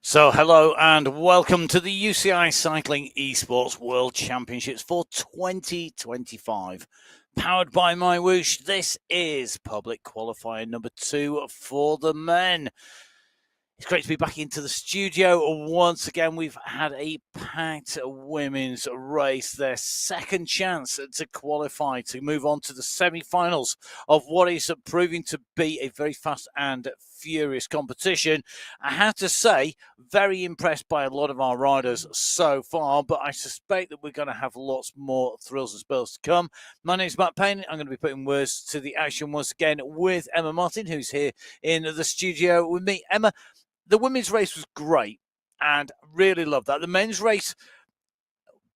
So, hello and welcome to the UCI Cycling Esports World Championships for 2025. Powered by MyWhoosh, this is public qualifier number 2 for the men. It's great to be back into the studio once again. We've had a packed women's race, their second chance to qualify to move on to the semi-finals of what is proving to be a very fast and furious competition. I have to say, very impressed by a lot of our riders so far, but I suspect that we're going to have lots more thrills and spills to come. My name is Matt Payne. I'm going to be putting words to the action once again with Emma Martin, who's here in the studio with me. Emma, the women's race was great and really loved that. The men's race,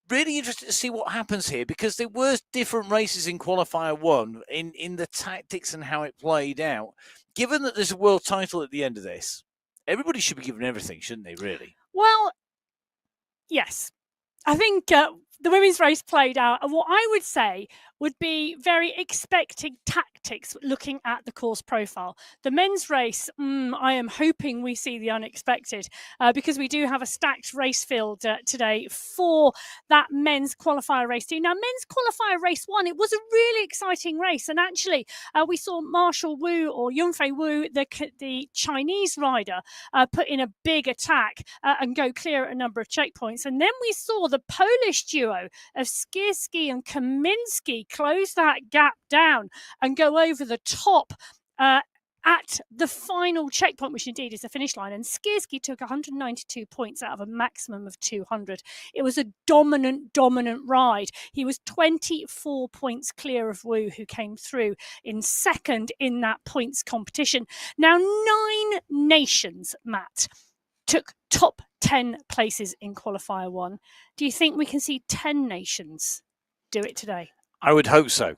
really interested to see what happens here because there were different races in qualifier 1 in the tactics and how it played out. Given that there's a world title at the end of this, everybody should be given everything, shouldn't they, really? Well, yes. I think the women's race played out, and what I would say would be very expecting tactics looking at the course profile. The men's race, I am hoping we see the unexpected because we do have a stacked race field today for that men's qualifier race 2. Now, men's qualifier race 1, it was a really exciting race, and actually we saw Marshall Wu or Yunfei Wu, the Chinese rider, put in a big attack and go clear at a number of checkpoints. And then we saw the Polish duo of Skierski and Kamiński close that gap down and go over the top at the final checkpoint, which indeed is the finish line. And Skierski took 192 points out of a maximum of 200. It was a dominant ride. He was 24 points clear of Wu, who came through in second in that points competition. Now, 9 nations, Matt, took top 10 places in qualifier 1. Do you think we can see 10 nations do it today? I would hope so.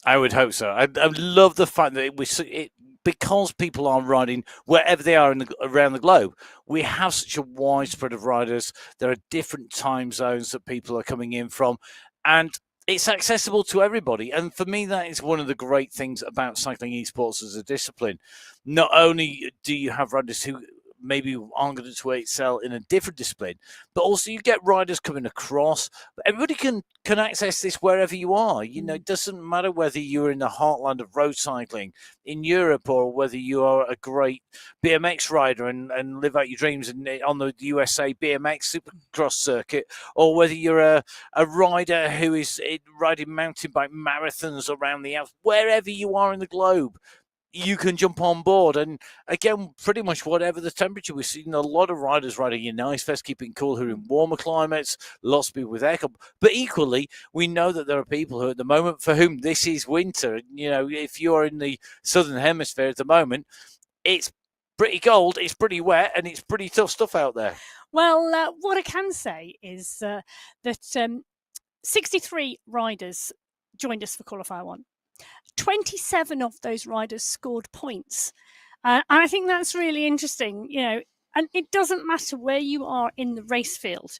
I love the fact that because people are riding wherever they are around the globe, we have such a wide spread of riders. There are different time zones that people are coming in from, and it's accessible to everybody. And for me, that is one of the great things about cycling esports as a discipline. Not only do you have riders who maybe aren't going to excel in a different discipline, but also you get riders coming across. Everybody can access this wherever you are. You know, it doesn't matter whether you're in the heartland of road cycling in Europe or whether you are a great BMX rider and live out your dreams on the USA BMX Supercross circuit, or whether you're a rider who is riding mountain bike marathons around the Alps. Wherever you are in the globe, you can jump on board. And again, pretty much whatever the temperature, we've seen a lot of riders riding in ice vests, keeping cool, who are in warmer climates, lots of people with aircon. But equally, we know that there are people who at the moment for whom this is winter. You know, if you're in the southern hemisphere at the moment, it's pretty cold, it's pretty wet, and it's pretty tough stuff out there. Well, what I can say is that 63 riders joined us for qualifier 1. 27 of those riders scored points. And I think that's really interesting, you know, and it doesn't matter where you are in the race field.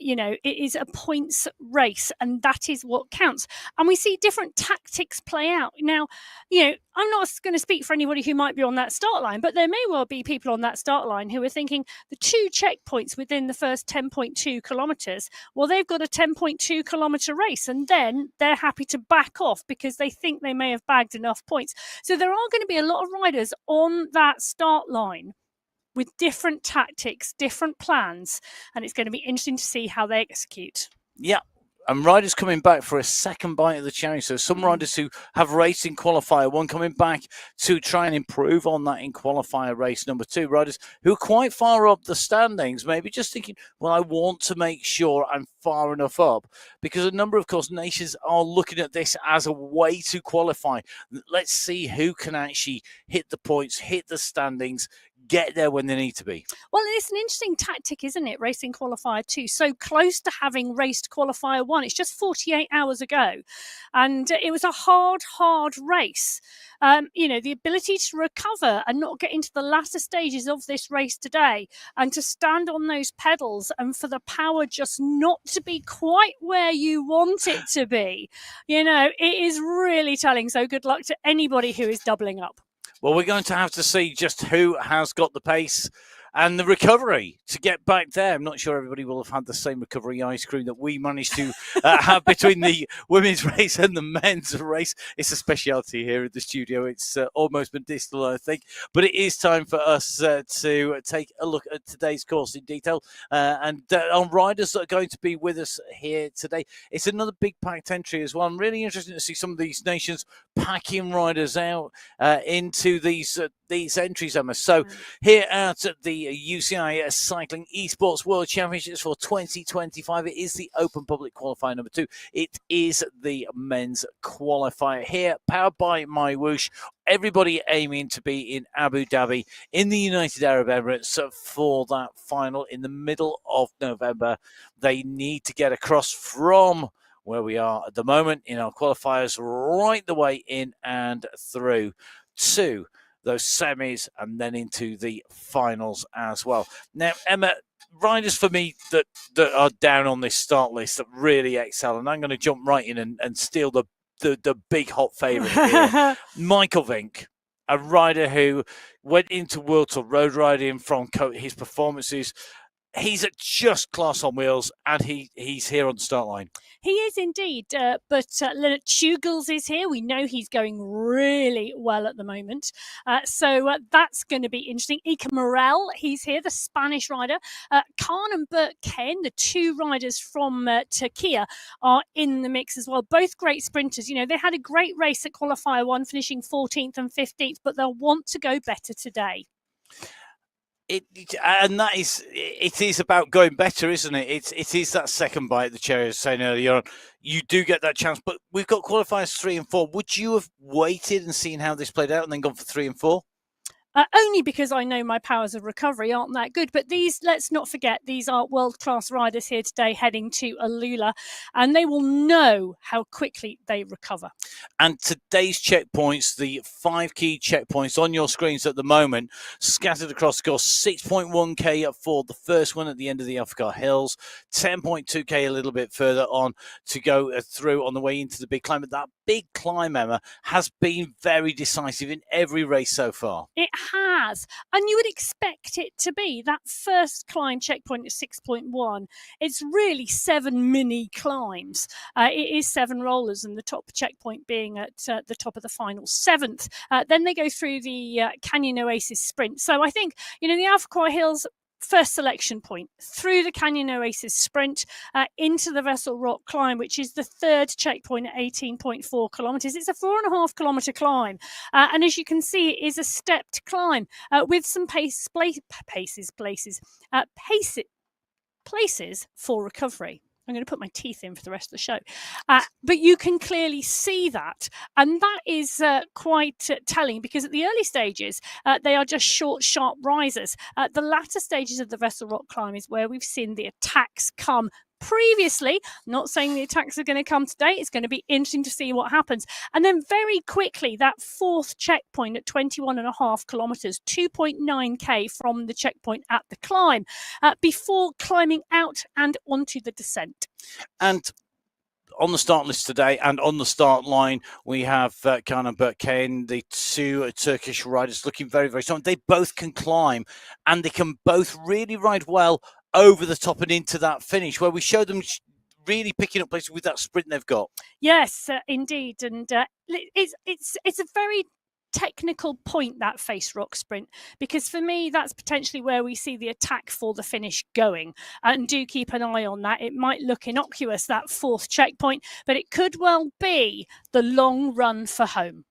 You know, it is a points race, and that is what counts. And we see different tactics play out. Now, you know, I'm not going to speak for anybody who might be on that start line, but there may well be people on that start line who are thinking the 2 checkpoints within the first 10.2 kilometres, well, they've got a 10.2 kilometre race, and then they're happy to back off because they think they may have bagged enough points. So there are going to be a lot of riders on that start line with different tactics, different plans, and it's going to be interesting to see how they execute. Yeah, and riders coming back for a second bite of the cherry. So some riders who have raced in qualifier 1 coming back to try and improve on that in qualifier race number 2. Riders who are quite far up the standings, maybe just thinking, well, I want to make sure I'm far enough up, because a number of course nations are looking at this as a way to qualify. Let's see who can actually hit the points, hit the standings, get there when they need to be. Well, it's an interesting tactic, isn't it, racing qualifier 2, so close to having raced qualifier 1. It's just 48 hours ago, and it was a hard race. You know, the ability to recover and not get into the latter stages of this race today, and to stand on those pedals, and for the power just not to be quite where you want it to be, you know, it is really telling. So good luck to anybody who is doubling up. Well, we're going to have to see just who has got the pace and the recovery to get back there. I'm not sure everybody will have had the same recovery ice cream that we managed to have between the women's race and the men's race. It's a speciality here at the studio. It's almost medicinal, I think. But it is time for us to take a look at today's course in detail and on riders that are going to be with us here today. It's another big packed entry as well. I'm really interested to see some of these nations packing riders out into these entries, Emma. So here at the UCI Cycling Esports World Championships for 2025, it is the Open Public Qualifier number 2. It is the men's qualifier here, powered by MyWhoosh. Everybody aiming to be in Abu Dhabi in the United Arab Emirates for that final in the middle of November. They need to get across from where we are at the moment in our qualifiers right the way in and through to those semis and then into the finals as well. Now, Emma, riders for me that are down on this start list that really excel, and I'm going to jump right in and steal the big hot favourite here. Michael Vink, a rider who went into World Tour road riding from his performances. He's at just class on wheels, and he's here on the start line. He is indeed, but Leonard Tugels is here. We know he's going really well at the moment. So that's going to be interesting. Iker Morel, he's here, the Spanish rider. Khan and Bert Ken, the two riders from Turkey, are in the mix as well. Both great sprinters. You know, they had a great race at Qualifier 1, finishing 14th and 15th, but they'll want to go better today. It is about going better, isn't it? It is that second bite, the cherry, as saying earlier on. You do get that chance, but we've got qualifiers 3 and 4. Would you have waited and seen how this played out and then gone for 3 and 4? Only because I know my powers of recovery aren't that good. But these, let's not forget, these are world-class riders here today heading to AlUla, and they will know how quickly they recover. And today's checkpoints, the 5 key checkpoints on your screens at the moment, scattered across the course, 6.1k for the first one at the end of the Alphacar Hills, 10.2k a little bit further on to go through on the way into the big climb. But that big climb, Emma, has been very decisive in every race so far. It has, and you would expect it to be. That first climb checkpoint at 6.1, it's really 7 mini climbs. It is 7 rollers, and the top checkpoint being at the top of the final 7th. Then they go through the Canyon Oasis sprint. So I think, you know, the Alphacar Hills first selection point, through the Canyon Oasis sprint, into the Vessel Rock climb, which is the third checkpoint at 18.4 kilometres. It's a 4.5 kilometre climb. And as you can see, it is a stepped climb with some places for recovery. I'm going to put my teeth in for the rest of the show. But you can clearly see that. And that is quite telling, because at the early stages, they are just short, sharp risers. The latter stages of the Vessel Rock climb is where we've seen the attacks come previously. I'm not saying the attacks are going to come today. It's going to be interesting to see what happens. And then very quickly, that fourth checkpoint at 21.5 kilometres, 2.9k from the checkpoint at the climb, before climbing out and onto the descent. And on the start list today and on the start line, we have Khan and Bert Ken, the two Turkish riders, looking very, very strong. They both can climb, and they can both really ride well over the top and into that finish, where we show them really picking up places with that sprint they've got. Yes, indeed. And it's a very technical point, that face rock sprint, because for me that's potentially where we see the attack for the finish going, and do keep an eye on that. It might look innocuous, that fourth checkpoint, but it could well be the long run for home.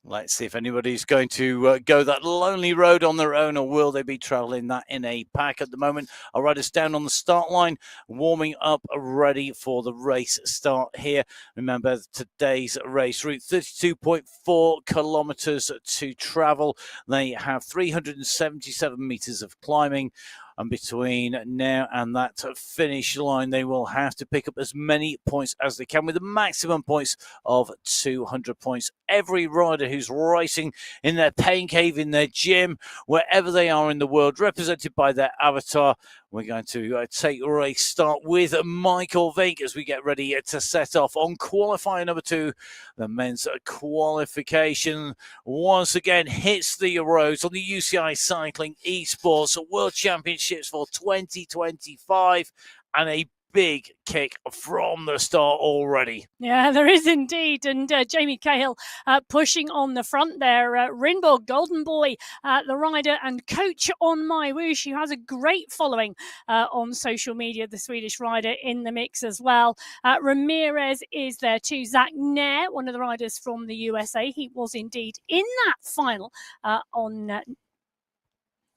Let's see if anybody's going to go that lonely road on their own, or will they be travelling that in a pack at the moment? Our riders down on the start line, warming up, ready for the race start here. Remember, today's race route, 32.4 kilometres to travel. They have 377 metres of climbing. And between now and that finish line, they will have to pick up as many points as they can, with a maximum points of 200 points. Every rider who's racing in their pain cave, in their gym, wherever they are in the world, represented by their avatar, We're going to take a race start with Michael Vink as we get ready to set off on qualifier number 2. The men's qualification once again hits the roads on the UCI Cycling Esports World Championships for 2025, and a big kick from the start already. Yeah, there is indeed. And Jamie Cahill pushing on the front there. Rinborg, Golden Boy, the rider and coach on MyWhoosh, who has a great following on social media, the Swedish rider in the mix as well. Ramirez is there too. Zach Nair, one of the riders from the USA. He was indeed in that final on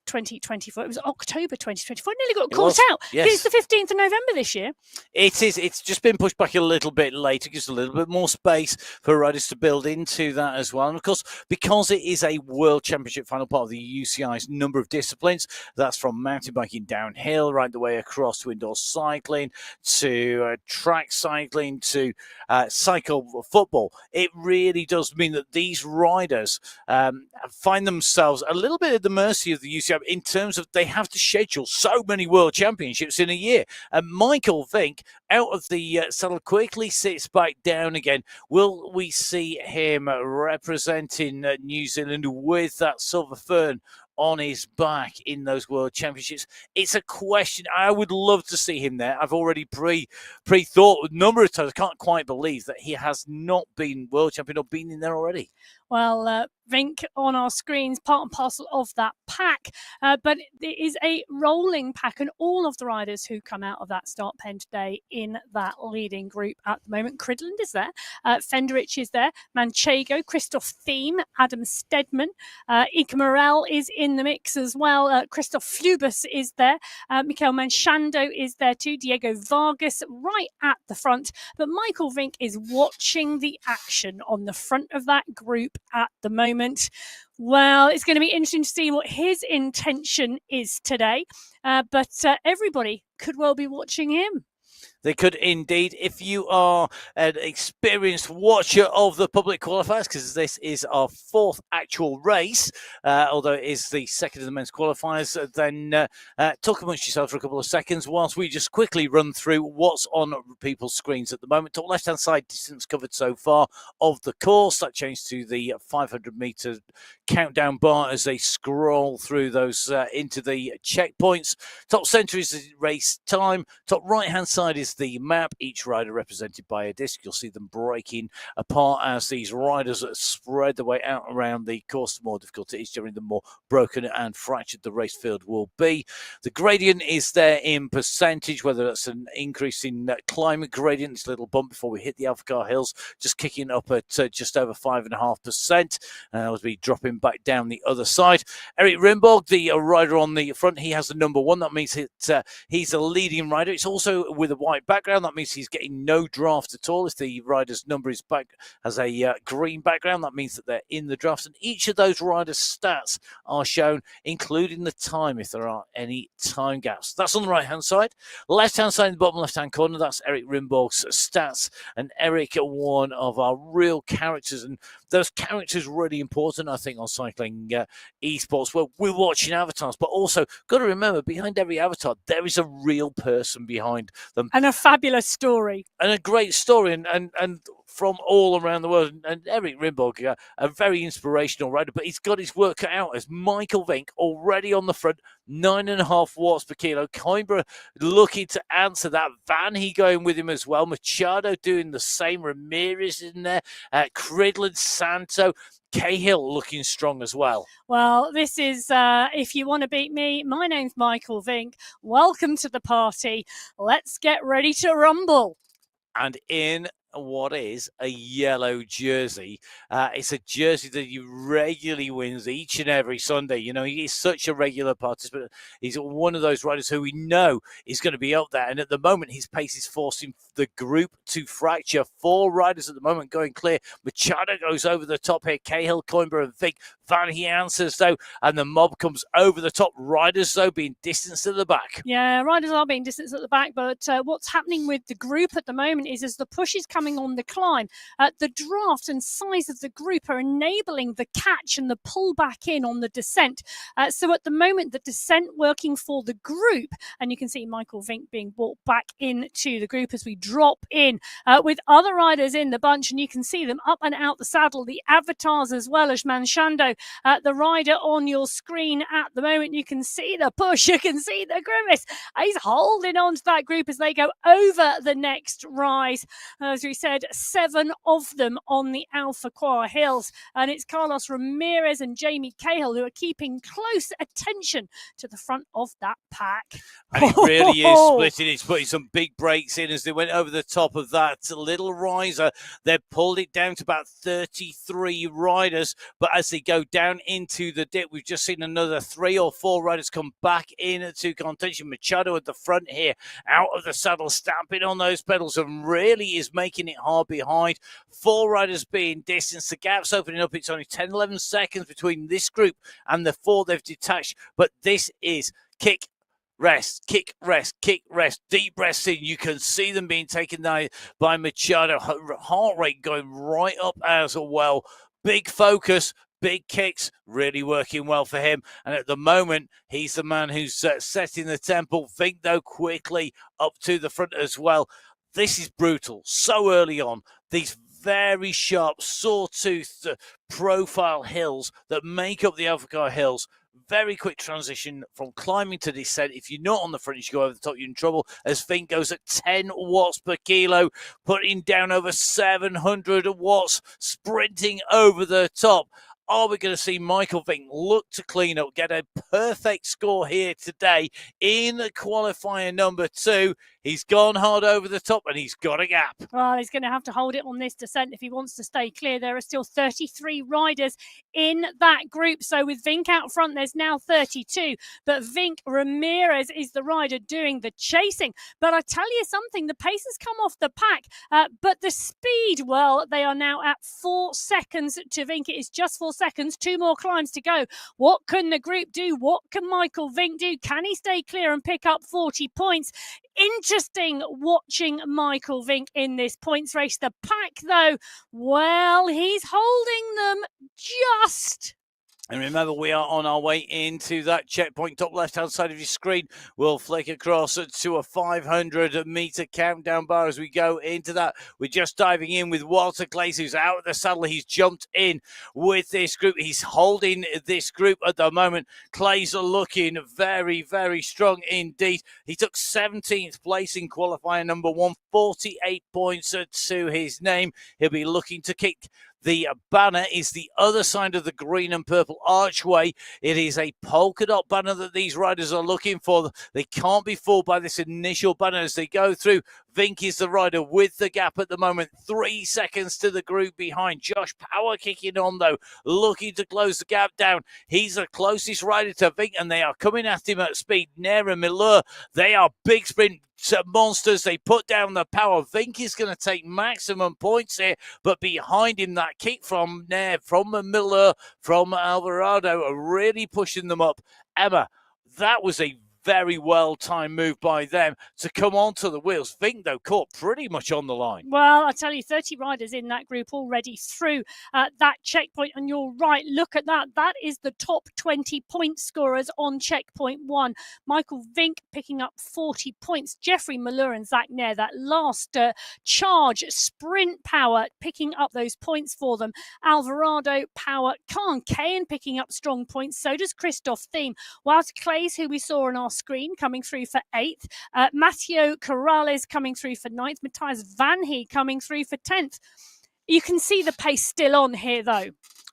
2024. It was October 2024. It nearly got caught out. Yes. It's the 15th of November this year. It is. It's just been pushed back a little bit later, gives a little bit more space for riders to build into that as well. And of course, because it is a World Championship final, part of the UCI's number of disciplines, that's from mountain biking downhill right the way across to indoor cycling, to track cycling, to cycle football. It really does mean that these riders find themselves a little bit at the mercy of the UCI in terms of they have to schedule so many World Championships in a year. And Michael Vink, out of the saddle, quickly sits back down again. Will we see him representing New Zealand with that silver fern on his back in those World Championships? It's a question. I would love to see him there. I've already pre-thought a number of times. I can't quite believe that he has not been World Champion or been in there already. Well, Vink on our screens, part and parcel of that pack, but it is a rolling pack, and all of the riders who come out of that start pen today in that leading group at the moment. Cridland is there, Fenderich is there, Manchego, Christoph Thiem, Adam Stedman, Ika Morel is in the mix as well, Christoph Flubus is there, Mikel Manchando is there too, Diego Vargas right at the front, but Michael Vink is watching the action on the front of that group at the moment. Well, it's going to be interesting to see what his intention is today, but everybody could well be watching him. They could indeed. If you are an experienced watcher of the public qualifiers, because this is our 4th actual race, although it is the 2nd of the men's qualifiers, then talk amongst yourself for a couple of seconds whilst we just quickly run through what's on people's screens at the moment. Top left-hand side, distance covered so far of the course. That changed to the 500-metre countdown bar as they scroll through those into the checkpoints. Top centre is the race time. Top right-hand side is the map, each rider represented by a disc. You'll see them breaking apart as these riders spread their way out around the course. The more difficult it is, generally the more broken and fractured the race field will be. The gradient is there in percentage, whether that's an increase in climate gradient, this little bump before we hit the Alphacar Hills, just kicking up at just over 5.5%. As we dropping back down the other side. Eric Rimborg, the rider on the front, he has the number 1. That means he's a leading rider. It's also with a white background. That means he's getting no draft at all. If the rider's number is back has a green background, that means that they're in the drafts. And each of those riders' stats are shown, including the time if there are any time gaps. That's on the right-hand side. Left-hand side in the bottom left-hand corner, that's Eric Rimborg's stats. And Eric, one of our real characters, and those characters are really important, I think, on cycling esports. Well, we're watching avatars, but also got to remember, behind every avatar, there is a real person behind them. And a fabulous story. And a great story, and from all around the world. And Eric Rimborg, a very inspirational rider, but he's got his work cut out as Michael Vink already on the front, 9.5 watts per kilo. Coimbra looking to answer that. Van He going with him as well. Machado doing the same. Ramirez in there. Cridland, Santo. Cahill looking strong as well. Well, this is, if you want to beat me, my name's Michael Vink. Welcome to the party. Let's get ready to rumble. And in what is a yellow jersey. It's a jersey that he regularly wins each and every Sunday. You know, he's such a regular participant. He's one of those riders who we know is going to be up there. And at the moment, his pace is forcing the group to fracture. 4 riders at the moment going clear. Machado goes over the top here. Cahill, Coimbra and Vink. Van he answers, though, and the mob comes over the top. Riders, though, being distanced at the back. Yeah, riders are being distanced at the back, but what's happening with the group at the moment is as the push is coming coming on the climb. The draft and size of the group are enabling the catch and the pull back in on the descent. So at the moment, the descent working for the group, and you can see Michael Vink being brought back into the group as we drop in with other riders in the bunch, and you can see them up and out the saddle, the avatars as well as Manshando, the rider on your screen at the moment. You can see the push, you can see the grimace. He's holding on to that group as they go over the next rise. As we said, 7 of them on the Alpha Quar Hills, and it's Carlos Ramirez and Jamie Cahill who are keeping close attention to the front of that pack. And it really is splitting. It's putting some big breaks in as they went over the top of that little riser. They pulled it down to about 33 riders, but as they go down into the dip, we've just seen another 3 or 4 riders come back into contention. Machado at the front here, out of the saddle, stamping on those pedals, and really is making it hard behind. 4 riders being distanced. The gap's opening up. It's only 10, 11 seconds between this group and the 4 they've detached, but this is kick, rest, kick, rest, kick, rest, deep breaths in. You can see them being taken down by Machado. Heart rate going right up as well. Big focus, big kicks, really working well for him. And at the moment, he's the man who's setting the tempo. Vink, though, quickly up to the front as well. This is brutal. So early on, these very sharp, sawtooth profile hills that make up the Alpha Quar Hills. Very quick transition from climbing to descent. If you're not on the front, you go over the top, you're in trouble. As Vink goes at 10 watts per kilo, putting down over 700 watts, sprinting over the top. Are we going to see Michael Vink look to clean up, get a perfect score here today in qualifier number 2? He's gone hard over the top and he's got a gap. Well, he's going to have to hold it on this descent if he wants to stay clear. There are still 33 riders in that group. So with Vink out front, there's now 32. But Vink Ramirez is the rider doing the chasing. But I tell you something, the pace has come off the pack. But the speed, well, they are now at 4 seconds to Vink. It is just 4 seconds, 2 more climbs to go. What can the group do? What can Michael Vink do? Can he stay clear and pick up 40 points? Interesting watching Michael Vink in this points race. The pack, though, well, he's holding them just. And remember, we are on our way into that checkpoint. Top left-hand side of your screen, we'll flick across to a 500-meter countdown bar as we go into that. We're just diving in with Walter Claes, who's out of the saddle. He's jumped in with this group. He's holding this group at the moment. Claes are looking very, very strong indeed. He took 17th place in qualifier number 1, 48 points to his name. He'll be looking to kick. The banner is the other side of the green and purple archway. It is a polka dot banner that these riders are looking for. They can't be fooled by this initial banner as they go through. Vink is the rider with the gap at the moment. 3 seconds to the group behind. Josh Power kicking on, though, looking to close the gap down. He's the closest rider to Vink, and they are coming at him at speed. Nair and Miller, they are big sprint monsters. They put down the power. Vink is going to take maximum points here, but behind him, that kick from Nair, from Miller, from Alvarado are really pushing them up. Emma, that was a very well-timed move by them to come onto the wheels. Vink, though, caught pretty much on the line. Well, I tell you, 30 riders in that group already through that checkpoint. And you're right, look at that. That is the top 20 point scorers on checkpoint 1. Michael Vink picking up 40 points. Jeffrey Malur and Zach Nair, that last charge, sprint power, picking up those points for them. Alvarado, power, Khan Kayan picking up strong points. So does Christoph Thiem. Whilst Claes, who we saw on our screen, coming through for 8th. Matteo Corrales coming through for 9th. Matthias Van He coming through for 10th. You can see the pace still on here, though.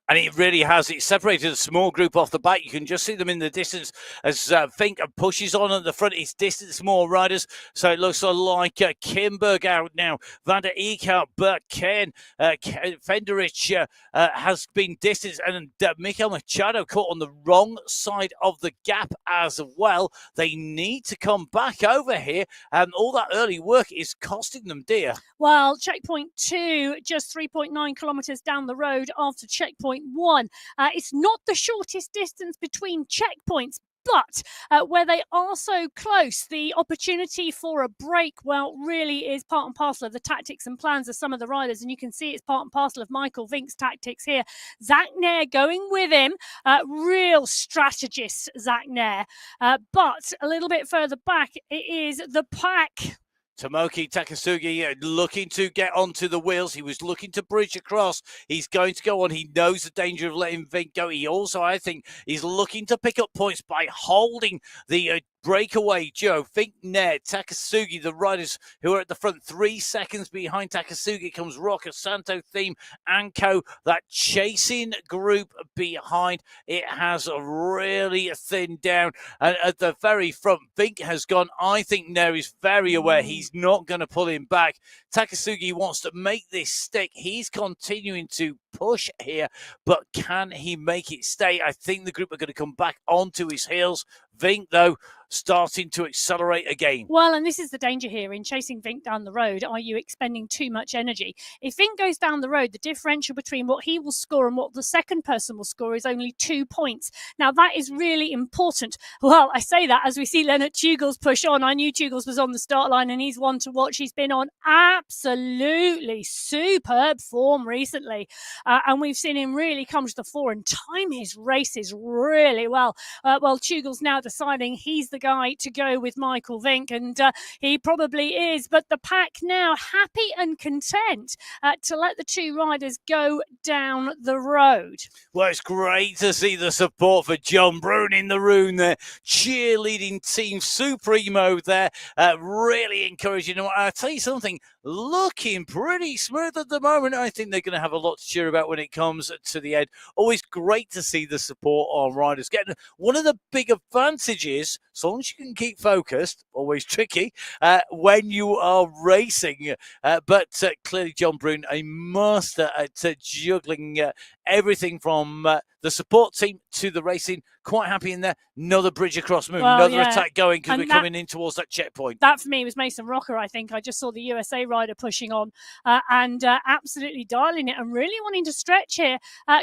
And it really has. It separated a small group off the back. You can just see them in the distance as Vink pushes on at the front. He's distanced more riders. So it looks like Kimberg out now. Van der Eek out. Bert Ken. Fenderich has been distanced. And Mikel Machado caught on the wrong side of the gap as well. They need to come back over here. And all that early work is costing them dear. Well, checkpoint 2, just 3.9 kilometres down the road after checkpoint 1. It's not the shortest distance between checkpoints, But where they are so close, the opportunity for a break, well, really is part and parcel of the tactics and plans of some of the riders. And you can see it's part and parcel of Michael Vink's tactics here. Zach Nair going with him, real strategist, Zach Nair. But a little bit further back, it is the pack. Tomoki Takasugi looking to get onto the wheels. He was looking to bridge across. He's going to go on. He knows the danger of letting Vink go. He also, I think, is looking to pick up points by holding the breakaway Joe, Vink, Ned, Takasugi, the riders who are at the front. 3 seconds behind Takasugi comes Rocker, Santo, Theme, and Co. That chasing group behind, it has really thinned down. And at the very front, Vink has gone. I think Nair is very aware he's not going to pull him back. Takasugi wants to make this stick. He's continuing to push here, but can he make it stay? I think the group are going to come back onto his heels. Vink, though, starting to accelerate again. Well, and this is the danger here in chasing Vink down the road. Are you expending too much energy? If Vink goes down the road, the differential between what he will score and what the second person will score is only 2 points. Now, that is really important. Well, I say that as we see Leonard Tugels push on. I knew Tugels was on the start line, and he's one to watch. He's been on absolutely superb form recently. And we've seen him really come to the fore and time his races really well. Well, Tugels now deciding he's the guy to go with Michael Vink, and he probably is. But the pack now happy and content to let the two riders go down the road. Well, it's great to see the support for John Brune in the room there. Cheerleading team supremo there. Really encouraging. I'll tell you something, looking pretty smooth at the moment. I think they're going to have a lot to cheer about when it comes to the end. Always great to see the support on riders. Getting one of the big advantages, so long as you can keep focused, always tricky, when you are racing. But clearly John Brune, a master at juggling everything from the support team to the racing. Quite happy in there. Another bridge across move, another attack going because we're coming in towards that checkpoint. That for me was Mason Rocker, I think. I just saw the USA rider pushing on and absolutely dialing it and really wanting to stretch here,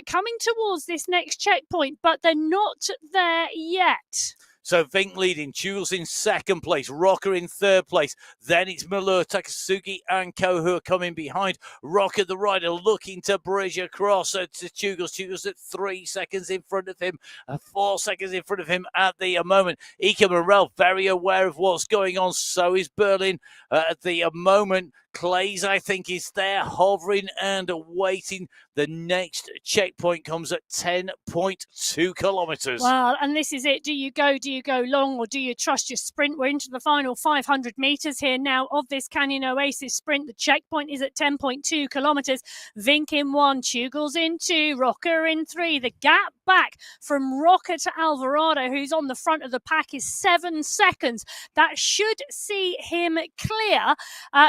coming towards this next checkpoint, but they're not there yet. So Vink leading, Tugels in second place, Rocker in third place. Then it's Malur, Takasugi, and Co who are coming behind. Rocker, the rider, looking to bridge across to Tugels. Tugels at 3 seconds in front of him, 4 seconds in front of him at the moment. Ika Morel, very aware of what's going on. So is Berlin at the moment. Clays, I think, is there, hovering and waiting. The next checkpoint comes at 10.2 kilometres. Well, and this is it. Do you go long, or do you trust your sprint? We're into the final 500 metres here now of this Canyon Oasis sprint. The checkpoint is at 10.2 kilometres. Vink in 1, Tugels in 2, Rocker in 3. The gap back from Rocker to Alvarado, who's on the front of the pack, is 7 seconds. That should see him clear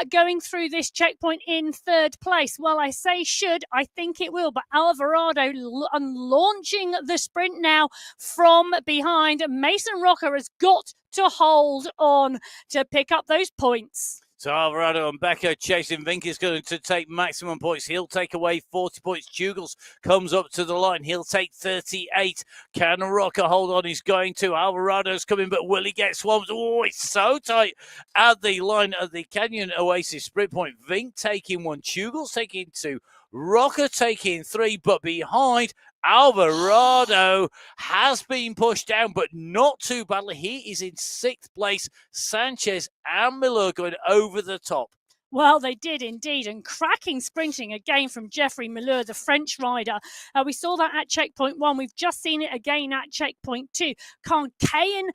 going through this checkpoint in third place. Well, I say should, I think it will, but Alvarado launching the sprint now from behind. Mason Rocker has got to hold on to pick up those points. So Alvarado and Becker chasing. Vink is going to take maximum points. He'll take away 40 points. Tugels comes up to the line. He'll take 38. Can Rocker hold on? He's going to. Alvarado's coming, but will he get swamped? Oh, it's so tight at the line of the Canyon Oasis sprint point. Vink taking 1. Tugels taking 2. Rocker taking 3, but behind Alvarado has been pushed down, but not too badly. He is in 6th place. Sanchez and Miller going over the top. Well, they did indeed, and cracking sprinting again from Geoffrey Malheur, the French rider. We saw that at checkpoint 1. We've just seen it again at checkpoint 2. Con Cayen,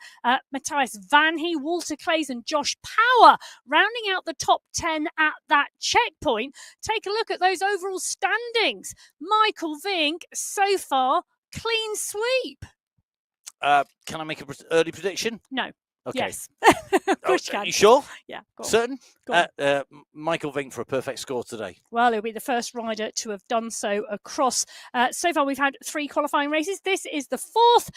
Matthias Vanhe, Walter Clays and Josh Power rounding out the top 10 at that checkpoint. Take a look at those overall standings. Michael Vink, so far, clean sweep. Can I make an early prediction? No. Okay. Yes. Of course you can. You sure? Yeah. Go on. Certain? Go on. Michael Vink for a perfect score today. Well, he'll be the first rider to have done so across. So far, we've had 3 qualifying races. This is the 4th.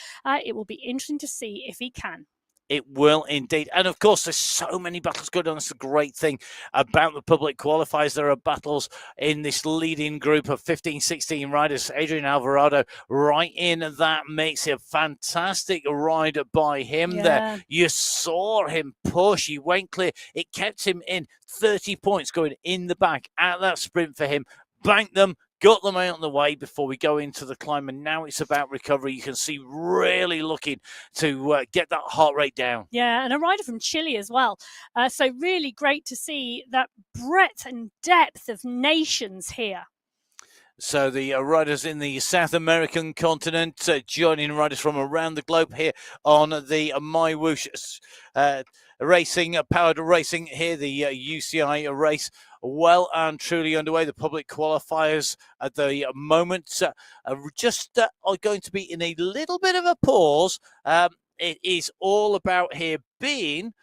It will be interesting to see if he can. It will indeed. And of course, there's so many battles going on. That's the great thing about the public qualifiers. There are battles in this leading group of 15, 16 riders. Adrian Alvarado right in that makes a fantastic ride by him there. You saw him push. He went clear. It kept him in 30 points going in the back at that sprint for him. Banked them. Got them out of the way before we go into the climb, and now it's about recovery. You can see really looking to get that heart rate down. Yeah, and a rider from Chile as well. So really great to see that breadth and depth of nations here. So the riders in the South American continent joining riders from around the globe here on the MyWhoosh racing, powered racing here, the UCI race. Well and truly underway. The public qualifiers at the moment are just are going to be in a little bit of a pause. It is all about here being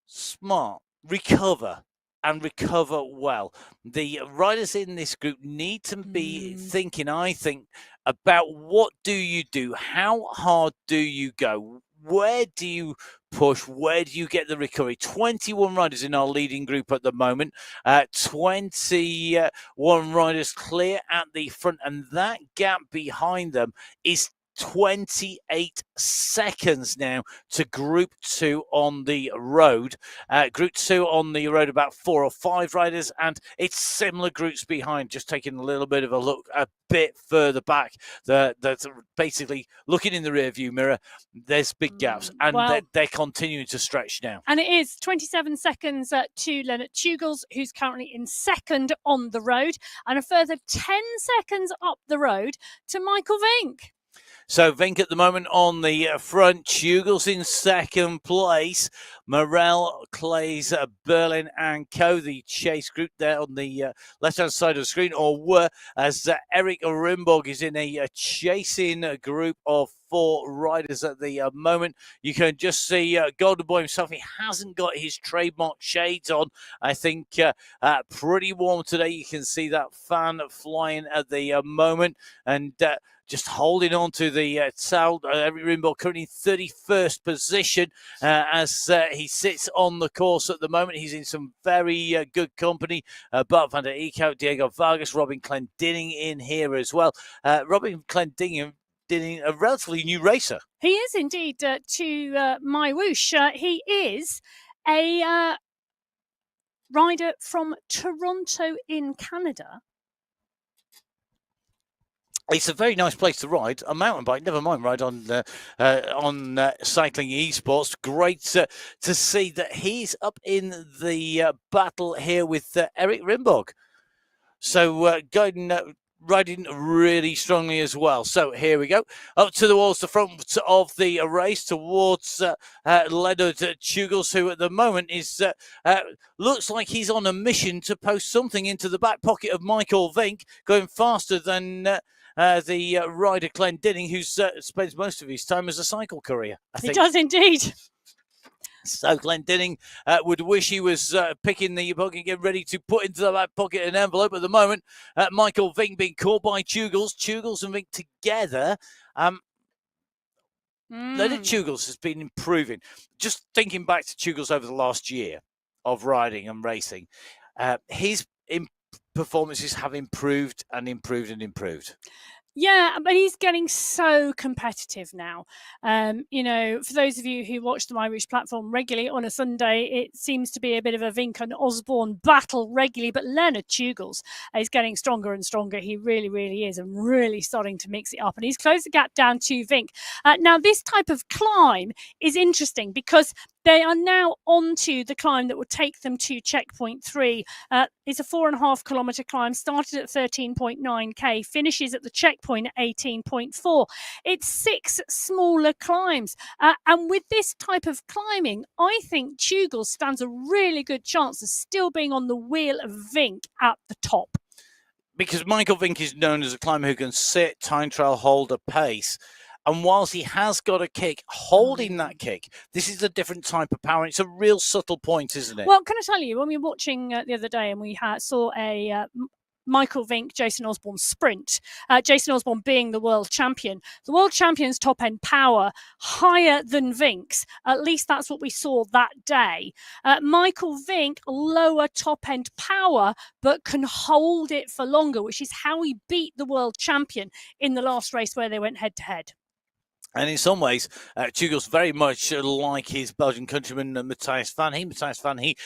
smart, recover well. The riders in this group need to be thinking, I think, about what do you do? How hard do you go? Where do you push? Where do you get the recovery? 21 riders in our leading group at the moment. 21 riders clear at the front, and that gap behind them is 28 seconds now to Group 2 on the road. Group 2 on the road, about 4 or 5 riders, and it's similar groups behind, just taking a little bit of a look a bit further back. That's basically looking in the rearview mirror. There's big gaps, and they're continuing to stretch now. And it is 27 seconds to Leonard Tugels, who's currently in second on the road, and a further 10 seconds up the road to Michael Vink. So Vink at the moment on the front, Tugels in second place, Morel, Clays, Berlin and Co. The chase group there on the left-hand side of the screen, or were, as Eric Rimborg is in a chasing group of 4 riders at the moment. You can just see Golden Boy himself. He hasn't got his trademark shades on. I think pretty warm today. You can see that fan flying at the moment, and just holding on to the tail. Eric Rimborg currently in 31st position as he sits on the course at the moment. He's in some very good company. Bart van der Eekhout, Diego Vargas, Robin Clendenning in here as well. Robin Clendenning, a relatively new racer. He is indeed to MyWhoosh. He is a rider from Toronto in Canada. It's a very nice place to ride. A mountain bike, never mind ride on cycling esports. Great to see that he's up in the battle here with Eric Rimborg. So riding really strongly as well. So here we go. Up to the walls, the front of the race towards Leonard Tugels, who at the moment is looks like he's on a mission to post something into the back pocket of Michael Vink, going faster than the rider Clendenning, who spends most of his time as a cycle courier. He does indeed. So Clendenning would wish he was picking the pocket, getting ready to put into the back pocket an envelope at the moment. Michael Vink being caught by Tugels. Tugels and Vink together. Leonard Tugels has been improving. Just thinking back to Tugels over the last year of riding and racing, his performances have improved and improved and improved. Yeah, but he's getting so competitive now. You know, for those of you who watch the MyWhoosh platform regularly on a Sunday, it seems to be a bit of a Vink and Osborne battle regularly. But Leonard Tugels is getting stronger and stronger. He really, really is, and really starting to mix it up. And he's closed the gap down to Vink. Now, this type of climb is interesting because they are now onto the climb that will take them to checkpoint 3. It's a 4.5 kilometre climb, started at 13.9k, finishes at the checkpoint at 18.4. It's 6 smaller climbs. And with this type of climbing, I think Tugels stands a really good chance of still being on the wheel of Vink at the top. Because Michael Vink is known as a climber who can sit, time trial, hold a pace. And whilst he has got a kick, holding that kick, this is a different type of power. It's a real subtle point, isn't it? Well, can I tell you, when we were watching the other day and we saw a Michael Vink, Jason Osborne sprint. Jason Osborne being the world champion. The world champion's top end power higher than Vink's. At least that's what we saw that day. Michael Vink, lower top end power, but can hold it for longer, which is how he beat the world champion in the last race where they went head to head. And in some ways, Tugels very much like his Belgian countryman, Matthias Van He. Matthias Van He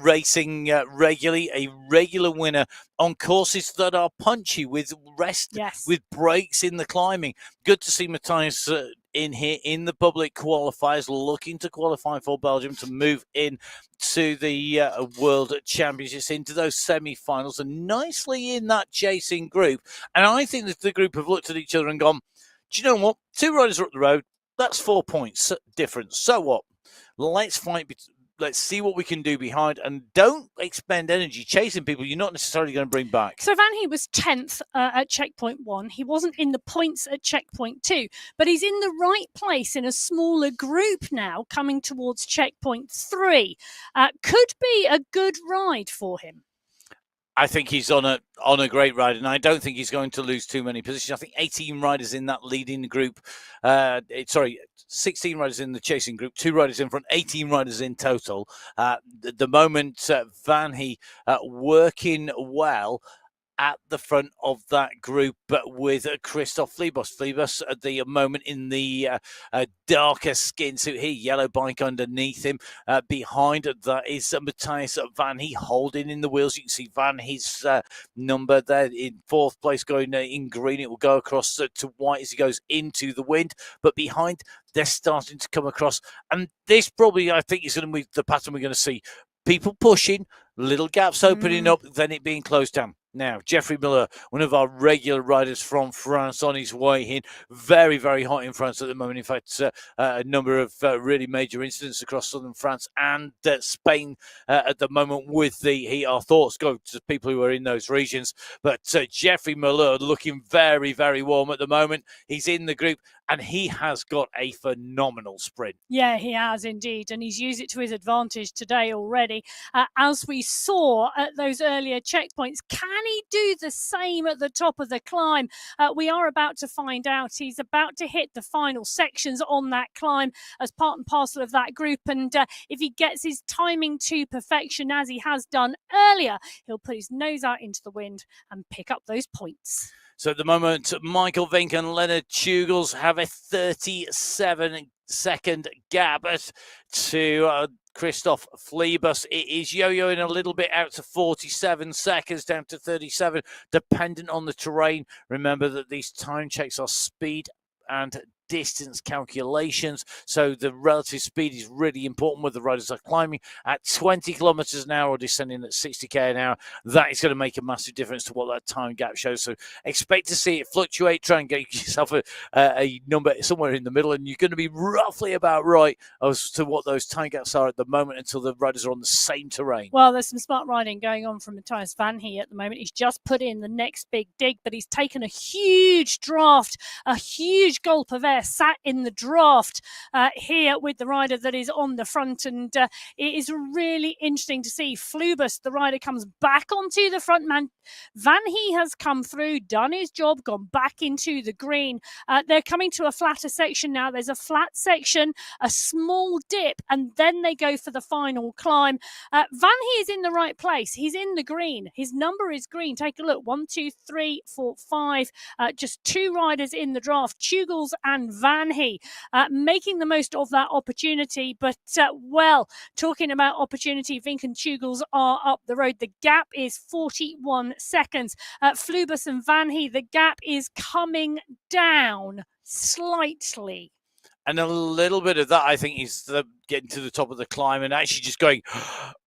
racing regularly, a regular winner on courses that are punchy with rest, with breaks in the climbing. Good to see Matthias in here in the public qualifiers, looking to qualify for Belgium to move in to the World Championships, into those semi-finals, and nicely in that chasing group. And I think that the group have looked at each other and gone, do you know what? 2 riders are up the road. That's 4 points difference. So what? Let's fight. Let's see what we can do behind, and don't expend energy chasing people you're not necessarily going to bring back. So Van He was 10th at checkpoint 1. He wasn't in the points at checkpoint 2, but he's in the right place in a smaller group now, coming towards checkpoint 3. Could be a good ride for him. I think he's on a great ride, and I don't think he's going to lose too many positions. I think 18 riders in that leading group. 16 riders in the chasing group, 2 riders in front, 18 riders in total. The moment Van He working well at the front of that group, but with Christoph Fleebus. Fleebus at the moment in the darker skin suit here, yellow bike underneath him. Behind that is Matthias Van He holding in the wheels. You can see Van He's number there in 4th place, going in green. It will go across to white as he goes into the wind. But behind, they're starting to come across. And this probably, I think, is going to be the pattern we're going to see. People pushing, little gaps opening up, then it being closed down. Now, Geoffrey Miller, one of our regular riders from France, on his way in. Very, very hot in France at the moment. In fact, a number of really major incidents across southern France and Spain at the moment with the heat. Our thoughts go to people who are in those regions. But Geoffrey Miller looking very, very warm at the moment. He's in the group, and he has got a phenomenal sprint. Yeah, he has indeed, and he's used it to his advantage today already. As we saw at those earlier checkpoints, can he do the same at the top of the climb? We are about to find out. He's about to hit the final sections on that climb as part and parcel of that group, and if he gets his timing to perfection, as he has done earlier, he'll put his nose out into the wind and pick up those points. So at the moment, Michael Vink and Leonard Tugels have a 37-second gap to Christoph Fleebus. It is yo-yoing a little bit out to 47 seconds, down to 37, dependent on the terrain. Remember that these time checks are speed and distance calculations, so the relative speed is really important whether the riders are climbing at 20 kilometers an hour or descending at 60k an hour. That is going to make a massive difference to what that time gap shows. So expect to see it fluctuate. Try and get yourself a number somewhere in the middle, and you're going to be roughly about right as to what those time gaps are at the moment until the riders are on the same terrain. Well, there's some smart riding going on from Matthias Van He at the moment. He's just put in the next big dig, but he's taken a huge draft, a huge gulp of air, sat in the draft here with the rider that is on the front, and it is really interesting to see. Fleebus, the rider, comes back onto the front man. Van He has come through, done his job, gone back into the green. They're coming to a flatter section now. There's a flat section, a small dip, and then they go for the final climb. Van He is in the right place. He's in the green. His number is green. Take a look. 1, 2, 3, 4, 5. Just 2 riders in the draft, Tugels and Van He, making the most of that opportunity. But, well, talking about opportunity, Vink and Tugels are up the road. The gap is 41 seconds. Fleebus and Van He, the gap is coming down slightly. And a little bit of that, I think, is getting to the top of the climb and actually just going,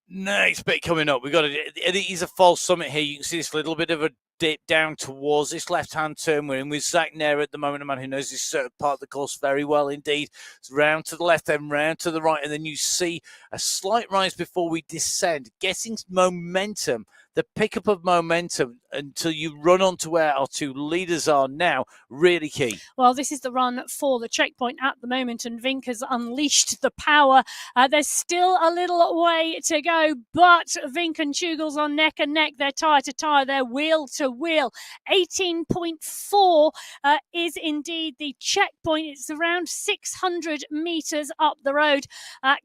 next bit coming up. It is a false summit here. You can see this little bit of a dip down towards this left-hand turn. We're in with Zach Nair at the moment, a man who knows this part of the course very well indeed. It's round to the left, then round to the right, and then you see a slight rise before we descend, getting momentum. the pickup of momentum until you run onto where our two leaders are now, really key. Well, this is the run for the checkpoint at the moment, and Vink has unleashed the power. There's still a little way to go, but Vink and Tugels are neck and neck. They're tire to tire. They're wheel to wheel. 18.4 is indeed the checkpoint. It's around 600 meters up the road.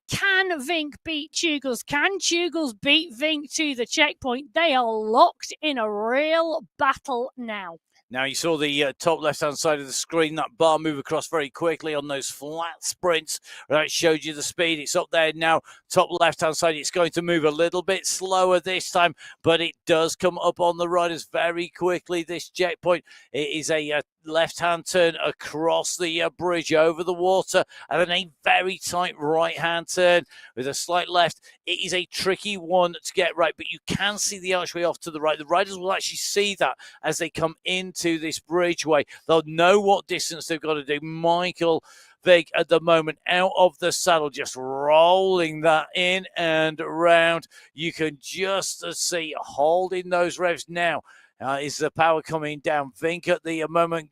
Can Vink beat Tugels? Can Tugels beat Vink to the checkpoint? They are locked in a real battle now. Now, you saw the top left-hand side of the screen, that bar move across very quickly on those flat sprints. That showed you the speed. It's up there now, top left-hand side. It's going to move a little bit slower this time, but it does come up on the riders very quickly, this checkpoint. It is a left-hand turn across the bridge over the water, and then a very tight right-hand turn with a slight left. It is a tricky one to get right, but you can see the archway off to the right. The riders will actually see that as they come into this bridgeway. They'll know what distance they've got to do. Michael Vink at the moment out of the saddle, just rolling that in and around. You can just see holding those revs now. Is the power coming down? Vink at the moment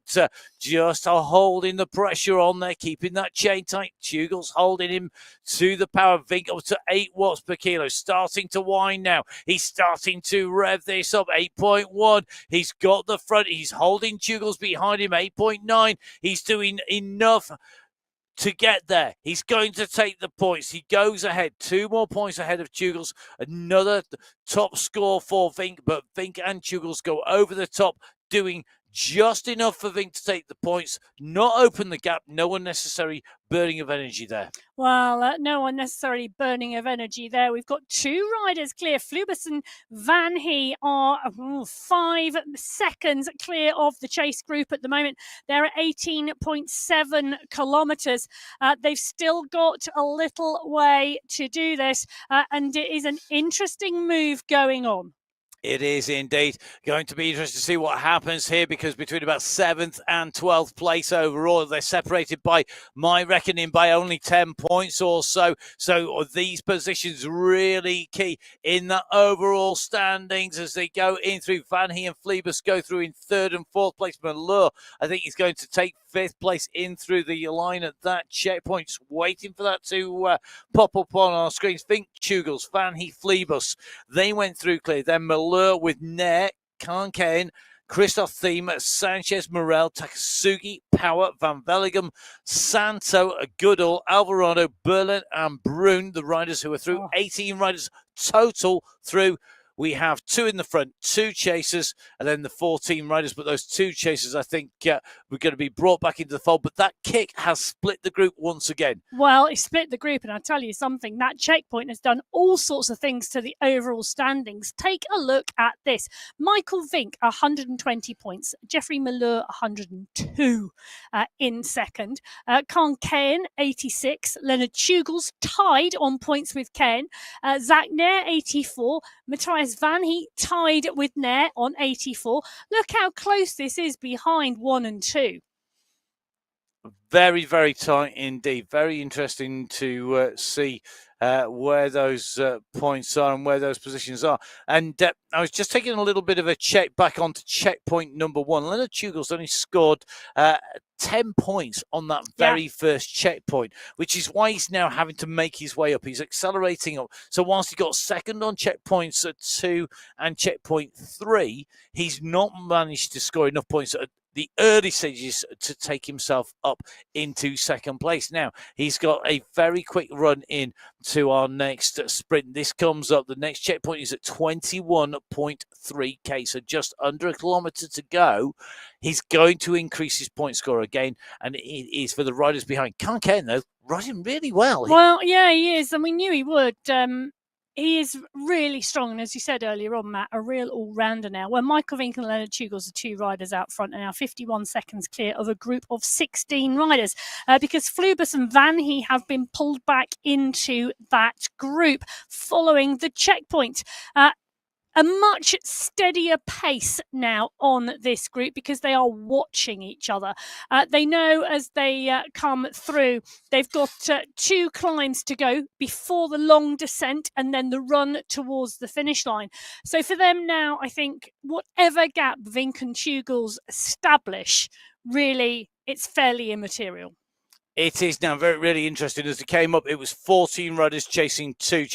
just holding the pressure on there, keeping that chain tight. Tugels holding him to the power. Vink up to 8 watts per kilo, starting to wind now. He's starting to rev this up. 8.1. He's got the front. He's holding Tugels behind him. 8.9. He's doing enough to get there. He's going to take the points. He goes ahead. 2 more points ahead of Tugels. Another top score for Vink, but Vink and Tugels go over the top, doing just enough for Vink to take the points, not open the gap. No unnecessary burning of energy there. Well, no unnecessary burning of energy there. We've got 2 riders clear. Flubus and Van He are 5 seconds clear of the chase group at the moment. They're at 18.7 kilometres. They've still got a little way to do this, and it is an interesting move going on. It is indeed going to be interesting to see what happens here, because between about 7th and 12th place overall, they're separated by my reckoning by only 10 points or so. So these positions really key in the overall standings as they go in through. Van He and Flebus go through in 3rd and 4th place. Malure, I think he's going to take 5th place in through the line at that checkpoint. Just waiting for that to pop up on our screens. Vink, Tugels, Van He, Flebus, they went through clear. Then Malure with Nair, Kankain, Christoph Thiem, Sanchez, Morel, Takasugi, Power, Van Veligum, Santo, Goodall, Alvarado, Berlin, and Brun, the riders who are through. 18 riders total through. We have 2 in the front, 2 chasers, and then the 14 riders. But those 2 chasers, I think, we're going to be brought back into the fold. But that kick has split the group once again. Well, it split the group, and I'll tell you something. That checkpoint has done all sorts of things to the overall standings. Take a look at this. Michael Vink, 120 points. Jeffrey Malure, 102 in second. Con Cairn, 86. Leonard Tugels tied on points with Cairn. Zach Nair, 84. Matthias Van He tied with Nair on 84. Look how close this is behind 1 and 2. Very, very tight indeed. Very interesting to see where those points are and where those positions are. And I was just taking a little bit of a check back onto checkpoint number 1. Leonard Tugels only scored 10 points on that very first checkpoint, which is why he's now having to make his way up. He's accelerating up. So whilst he got second on checkpoints at 2 and checkpoint 3, he's not managed to score enough points at the early stages to take himself up into second place. Now, he's got a very quick run in to our next sprint. This comes up, the next checkpoint is at 21.3k, so just under a kilometre to go. He's going to increase his point score again, and it is for the riders behind. Can't Ken, though, riding really well. Well, yeah, he is, and we knew he would. He is really strong, and as you said earlier on, Matt, a real all-rounder now. Well, Michael Vink and Leonard Tugels are 2 riders out front and now 51 seconds clear of a group of 16 riders because Flubus and Van He have been pulled back into that group following the checkpoint. a much steadier pace now on this group because they are watching each other. They know as they come through, they've got 2 climbs to go before the long descent and then the run towards the finish line. So for them now, I think whatever gap Vink and Tugels establish, really, it's fairly immaterial. It is now really interesting. As it came up, it was 14 riders chasing two.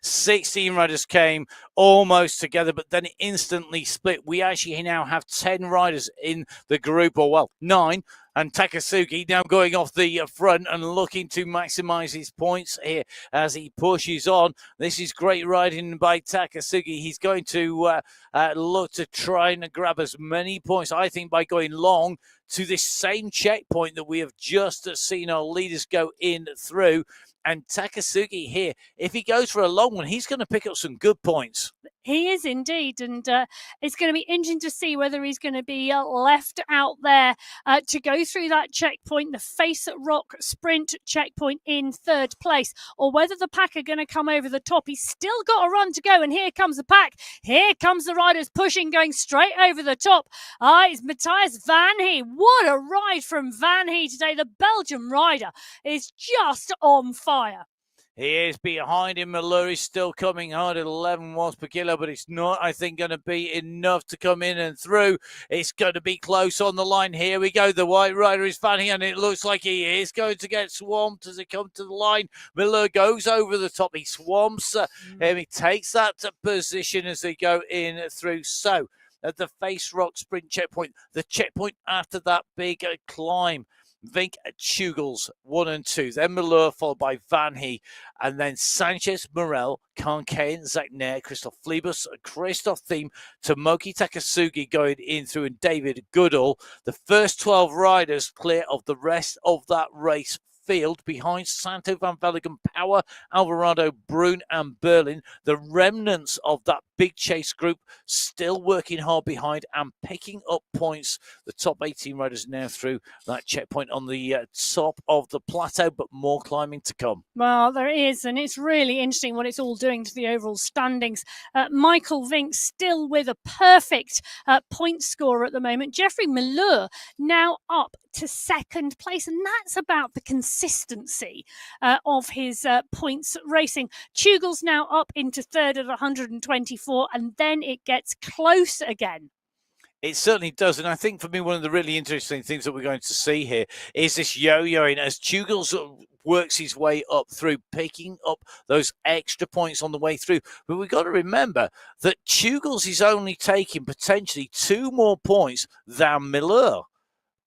16 riders came almost together, but then it instantly split. We actually now have 10 riders in the group, or well, 9. And Takasugi now going off the front and looking to maximize his points here as he pushes on. This is great riding by Takasugi. He's going to look to try and grab as many points, I think, by going long to this same checkpoint that we have just seen our leaders go in through. And Takasugi here, if he goes for a long one, he's going to pick up some good points. He is indeed, and it's going to be interesting to see whether he's going to be left out there to go through that checkpoint, the Face Rock Sprint checkpoint in 3rd place, or whether the pack are going to come over the top. He's still got a run to go, and here comes the pack. Here comes the riders pushing, going straight over the top. It's Matthias Van He. What a ride from Van He today. The Belgian rider is just on fire. He is behind him. Malloy is still coming hard at 11 watts per kilo, but it's not, I think, going to be enough to come in and through. It's going to be close on the line. Here we go. The white rider is fanning, and it looks like he is going to get swamped as he comes to the line. Miller goes over the top. He swamps and he takes that position as they go in through. So at the Face Rock Sprint checkpoint, the checkpoint after that big climb, Vink Tugels 1 and 2, then Miller followed by Van He, and then Sanchez, Morel, Kankain, Zach Nair, Christoph Flebus, Christoph Thiem, Tomoki Takasugi going in through, and David Goodall. The first 12 riders clear of the rest of that race field behind Santo Van Veligen, Power, Alvarado, Brune and Berlin. The remnants of that big chase group still working hard behind and picking up points. The top 18 riders now through that checkpoint on the top of the plateau, but more climbing to come. Well, there is, and it's really interesting what it's all doing to the overall standings. Michael Vink still with a perfect point score at the moment. Jeffrey Malheur now up to 2nd place, and that's about the consistency of his points racing. Tugels now up into 3rd at 124, and then it gets close again. It certainly does. And I think for me, one of the really interesting things that we're going to see here is this yo-yoing as Tugels works his way up through, picking up those extra points on the way through. But we've got to remember that Tugels is only taking potentially 2 more points than Miller.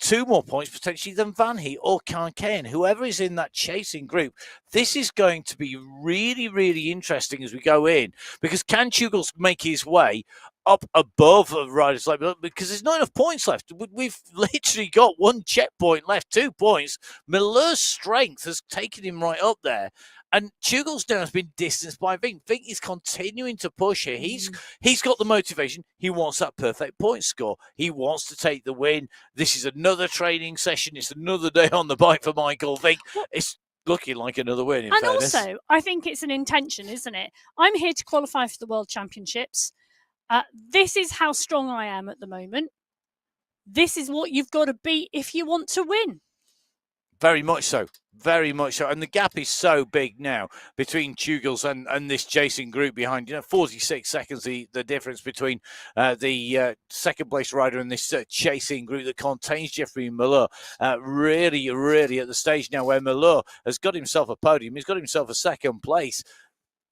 2 more points potentially than Van He or Kankain, whoever is in that chasing group. This is going to be really, really interesting as we go in, because can Tugels make his way up above riders like Miller? Because there's not enough points left. We've literally got 1 checkpoint left, 2 points. Miller's strength has taken him right up there. And Tugels now has been distanced by Vink. Vink is continuing to push here. He's got the motivation. He wants that perfect point score. He wants to take the win. This is another training session. It's another day on the bike for Michael Vink. It's looking like another win, in fairness. Also, I think it's an intention, isn't it? I'm here to qualify for the World Championships. This is how strong I am at the moment. This is what you've got to beat if you want to win. Very much so. Very much so. And the gap is so big now between Tugels and this chasing group behind. 46 seconds, the difference between the second place rider and this chasing group that contains Jeffrey Miller. Really, really at the stage now where Miller has got himself a podium. He's got himself a 2nd place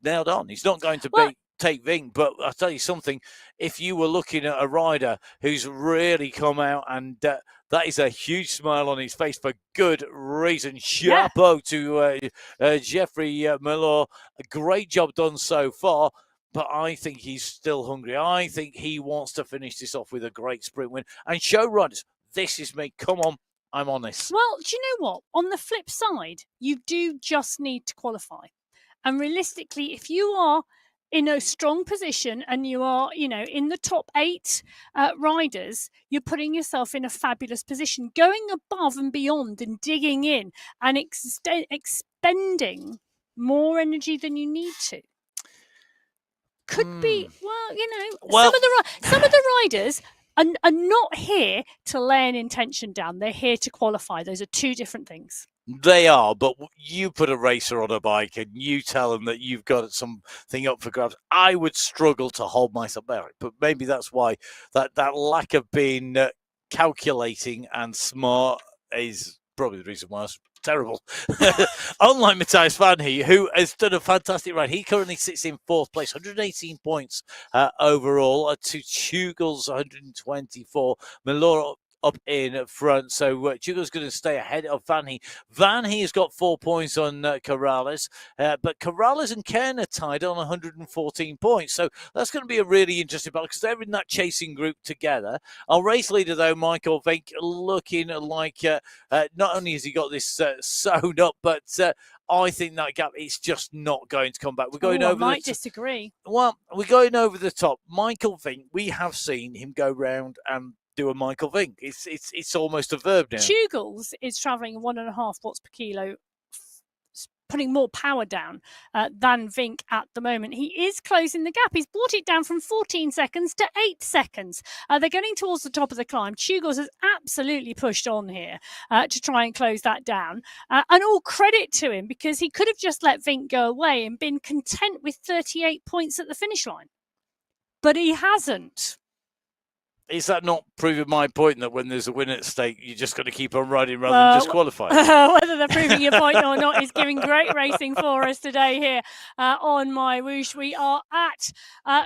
nailed on. He's not going to take Vink, but I'll tell you something. If you were looking at a rider who's really come out and that is a huge smile on his face for good reason. Chapeau to Jeffrey Miller. A great job done so far, but I think he's still hungry. I think he wants to finish this off with a great sprint win and show riders, this is me. Come on, I'm on this. Well, do you know what? On the flip side, you do just need to qualify. And realistically, if you are in a strong position and you are, in the top 8 riders, you're putting yourself in a fabulous position, going above and beyond and digging in and expending more energy than you need to. could be, well, Well- some of the riders are not here to lay an intention down. They're here to qualify. Those are two different things. They are, but you put a racer on a bike and you tell them that you've got something up for grabs. I would struggle to hold myself back, but maybe that's why that lack of being calculating and smart is probably the reason why it's terrible. Unlike Matthias Vanhee, who has done a fantastic ride. He currently sits in 4th place, 118 points overall to Tugel's 124. Milor up in front. So Tugel's going to stay ahead of Vanhee. Vanhee has got 4 points on Corrales, but Corrales and Cairn are tied on 114 points. So that's going to be a really interesting battle because they're in that chasing group together. Our race leader, though, Michael Vink, looking like not only has he got this sewn up, but I think that gap is just not going to come back. We're going over. I might disagree. Well, we're going over the top. Michael Vink, we have seen him go round and do a Michael Vink. It's almost a verb now. Tugel's is travelling 1.5 watts per kilo, putting more power down than Vink at the moment. He is closing the gap. He's brought it down from 14 seconds to 8 seconds. They're getting towards the top of the climb. Tugel's has absolutely pushed on here to try and close that down. And all credit to him, because he could have just let Vink go away and been content with 38 points at the finish line. But he hasn't. Is that not proving my point that when there's a win at stake, you just got to keep on riding rather than just qualify? Whether they're proving your point or not is giving great racing for us today here on MyWhoosh. We are at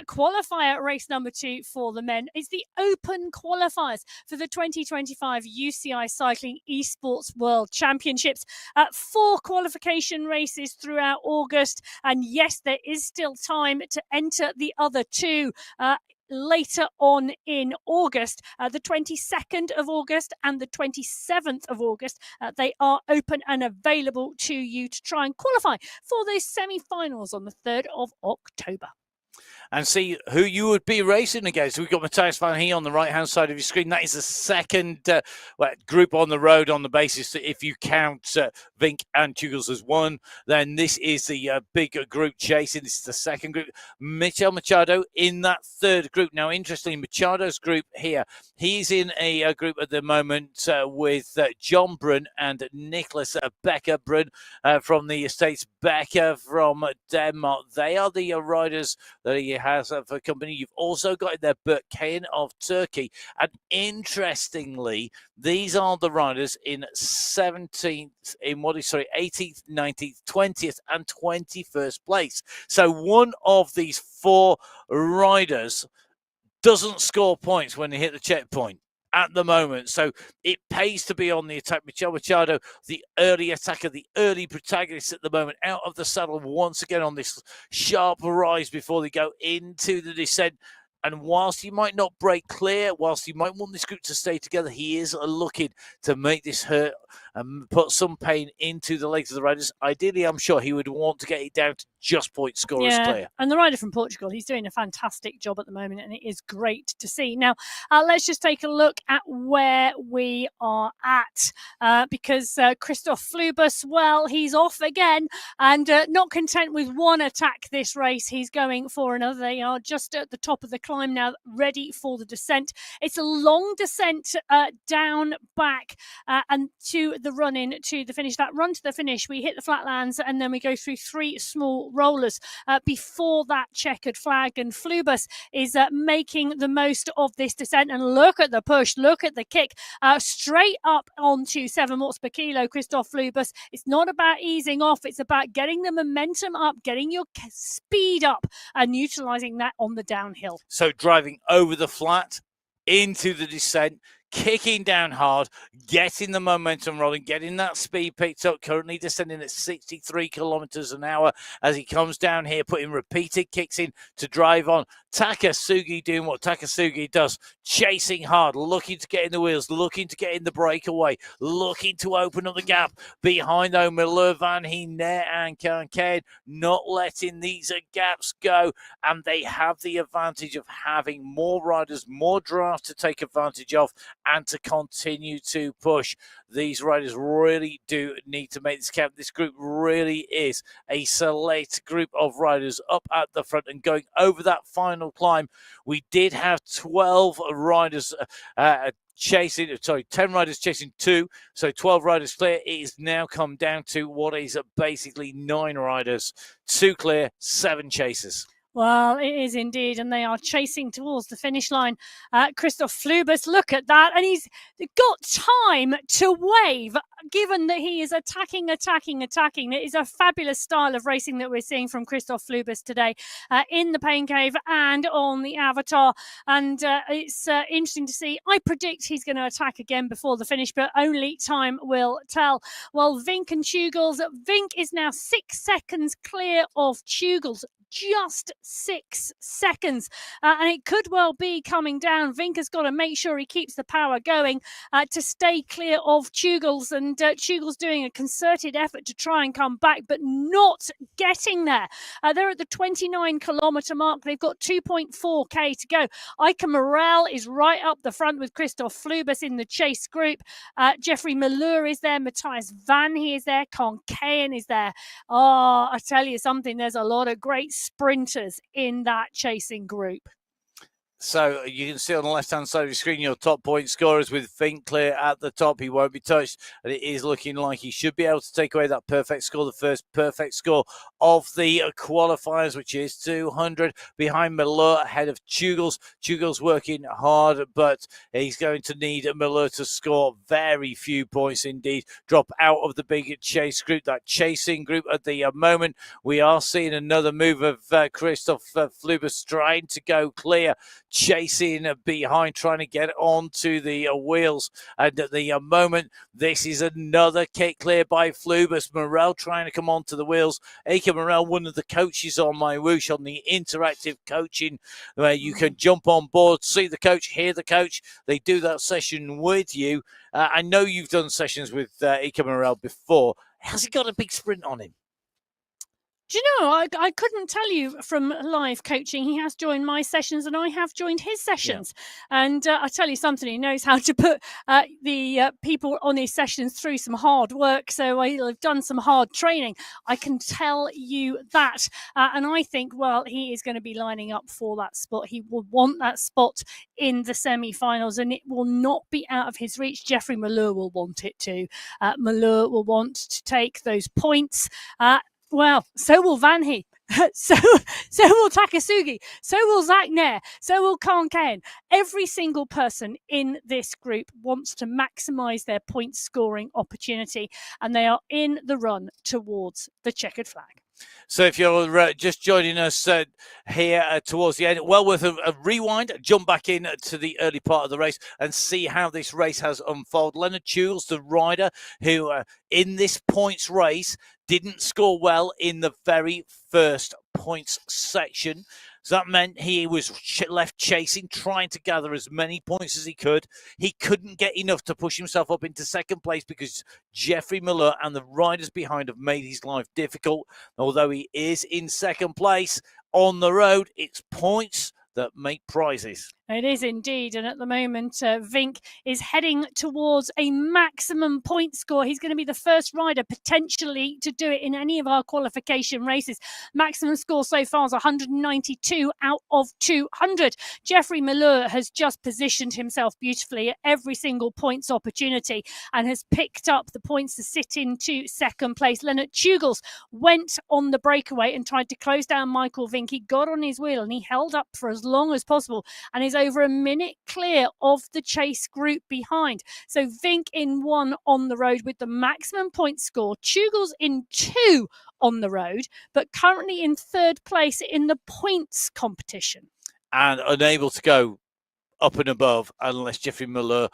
qualifier race number 2 for the men. It's the Open Qualifiers for the 2025 UCI Cycling Esports World Championships. 4 qualification races throughout August. And yes, there is still time to enter the other 2 later on in August, the 22nd of August and the 27th of August. They are open and available to you to try and qualify for those semi-finals on the 3rd of October. And see who you would be racing against. We've got Matthias Vanhee on the right-hand side of your screen. That is the second group on the road on the basis that if you count Vink and Tugel's as one, then this is the bigger group chasing. This is the second group. Michel Machado in that 3rd group. Now, interestingly, Machado's group here, he's in a group at the moment with John Brun and Nicholas Becker. Brun from the States, Becker from Denmark. They are the riders that he has for company. You've also got in there Bert Kane of Turkey. And interestingly, these are the riders in 18th, 19th, 20th, and 21st place. So one of these 4 riders doesn't score points when they hit the checkpoint at the moment. So it pays to be on the attack. Michel Machado, the early attacker, the early protagonist at the moment, out of the saddle once again on this sharp rise before they go into the descent. And whilst he might not break clear, whilst he might want this group to stay together, he is looking to make this hurt and put some pain into the legs of the riders. Ideally, I'm sure he would want to get it down to just point scorers clear. And the rider from Portugal, he's doing a fantastic job at the moment, and it is great to see. Now, let's just take a look at where we are at, because Christoph Flubus, well, he's off again, and not content with one attack this race, he's going for another. They are just at the top of the climb now, ready for the descent. It's a long descent down, back, and to the run in to the finish. That run to the finish, we hit the flatlands, and then we go through 3 small rollers before that checkered flag. And Flubus is making the most of this descent. And look at the push, look at the kick, straight up onto 7 watts per kilo. Christoph Flubus. It's not about easing off, it's about getting the momentum up, getting your speed up, and utilizing that on the downhill. So driving over the flat into the descent, kicking down hard, getting the momentum rolling, getting that speed picked up, currently descending at 63 kilometers an hour as he comes down here, putting repeated kicks in to drive on. Takasugi doing what Takasugi does, chasing hard, looking to get in the wheels, looking to get in the breakaway, looking to open up the gap behind Miller, Vanhee, and Kankan, not letting these gaps go. And they have the advantage of having more riders, more drafts to take advantage of, and to continue to push. These riders really do need to make this count. This group really is a select group of riders up at the front and going over that final climb. We did have 12 riders chasing, 10 riders chasing 2, so 12 riders clear. It is now come down to what is basically 9 riders, 2 clear, 7 chasers. Well, it is indeed, and they are chasing towards the finish line. Christoph Flubers, look at that, and he's got time to wave, given that he is attacking. It is a fabulous style of racing that we're seeing from Christoph Flubers today in the Pain Cave and on the Avatar, and it's interesting to see. I predict he's going to attack again before the finish, but only time will tell. Well, Vink and Tugels, Vink is now 6 seconds clear of Tugels. Just 6 seconds, and it could well be coming down. Vink has got to make sure he keeps the power going to stay clear of Tugels, and Tugels doing a concerted effort to try and come back, but not getting there. They're at the 29-kilometre mark. They've got 2.4k to go. Ike Morel is right up the front with Christoph Flubers in the chase group. Jeffrey Malure is there. Matthias Van He is there. Con Cahen is there. Oh, I tell you something, there's a lot of great sprinters in that chasing group. So you can see on the left-hand side of your screen your top point scorers with Vink clear at the top. He won't be touched, and it is looking like he should be able to take away that perfect score, the first perfect score of the qualifiers, which is 200 behind Malure ahead of Tugels. Tugels working hard, but he's going to need Malure to score very few points indeed. Drop out of the big chase group, that chasing group at the moment. We are seeing another move of Christoph Flubers trying to go clear, chasing behind, trying to get onto the wheels. And at the moment, this is another kick clear by Flubers. Morel trying to come onto the wheels. Ike Morel, one of the coaches on MyWhoosh, on the interactive coaching, where you can jump on board, see the coach, hear the coach. They do that session with you. I know you've done sessions with Ike Morel before. Has he got a big sprint on him? Do you know, I couldn't tell you from live coaching. He has joined my sessions and I have joined his sessions. Yeah. And I tell you something, he knows how to put the people on his sessions through some hard work. So I've done some hard training. I can tell you that. And I think, well, he is going to be lining up for that spot. He will want that spot in the semi-finals, and it will not be out of his reach. Jeffrey Malure will want it to. Malure will want to take those points. Well, so will Van He. So will Takasugi. So will Zach Nair. So will Con Cahen. Every single person in this group wants to maximise their point scoring opportunity, and they are in the run towards the checkered flag. So if you're just joining us here towards the end, well worth a rewind, jump back in to the early part of the race and see how this race has unfolded. Leonard Tugels, the rider who in this points race didn't score well in the very first points section. So that meant he was left chasing, trying to gather as many points as he could. He couldn't get enough to push himself up into second place because Jeffrey Malure and the riders behind have made his life difficult. Although he is in second place on the road, it's points that make prizes. It is indeed, and at the moment, Vink is heading towards a maximum point score. He's going to be the first rider potentially to do it in any of our qualification races. Maximum score so far is 192 out of 200. Jeffrey Malure has just positioned himself beautifully at every single points opportunity and has picked up the points to sit into second place. Leonard Tugels went on the breakaway and tried to close down Michael Vink. He got on his wheel and he held up for as long as possible and is over a minute clear of the chase group behind. So Vink in 1 on the road with the maximum point score. Tugels in 2 on the road, but currently in 3rd place in the points competition. And unable to go up and above unless Jeffrey Malure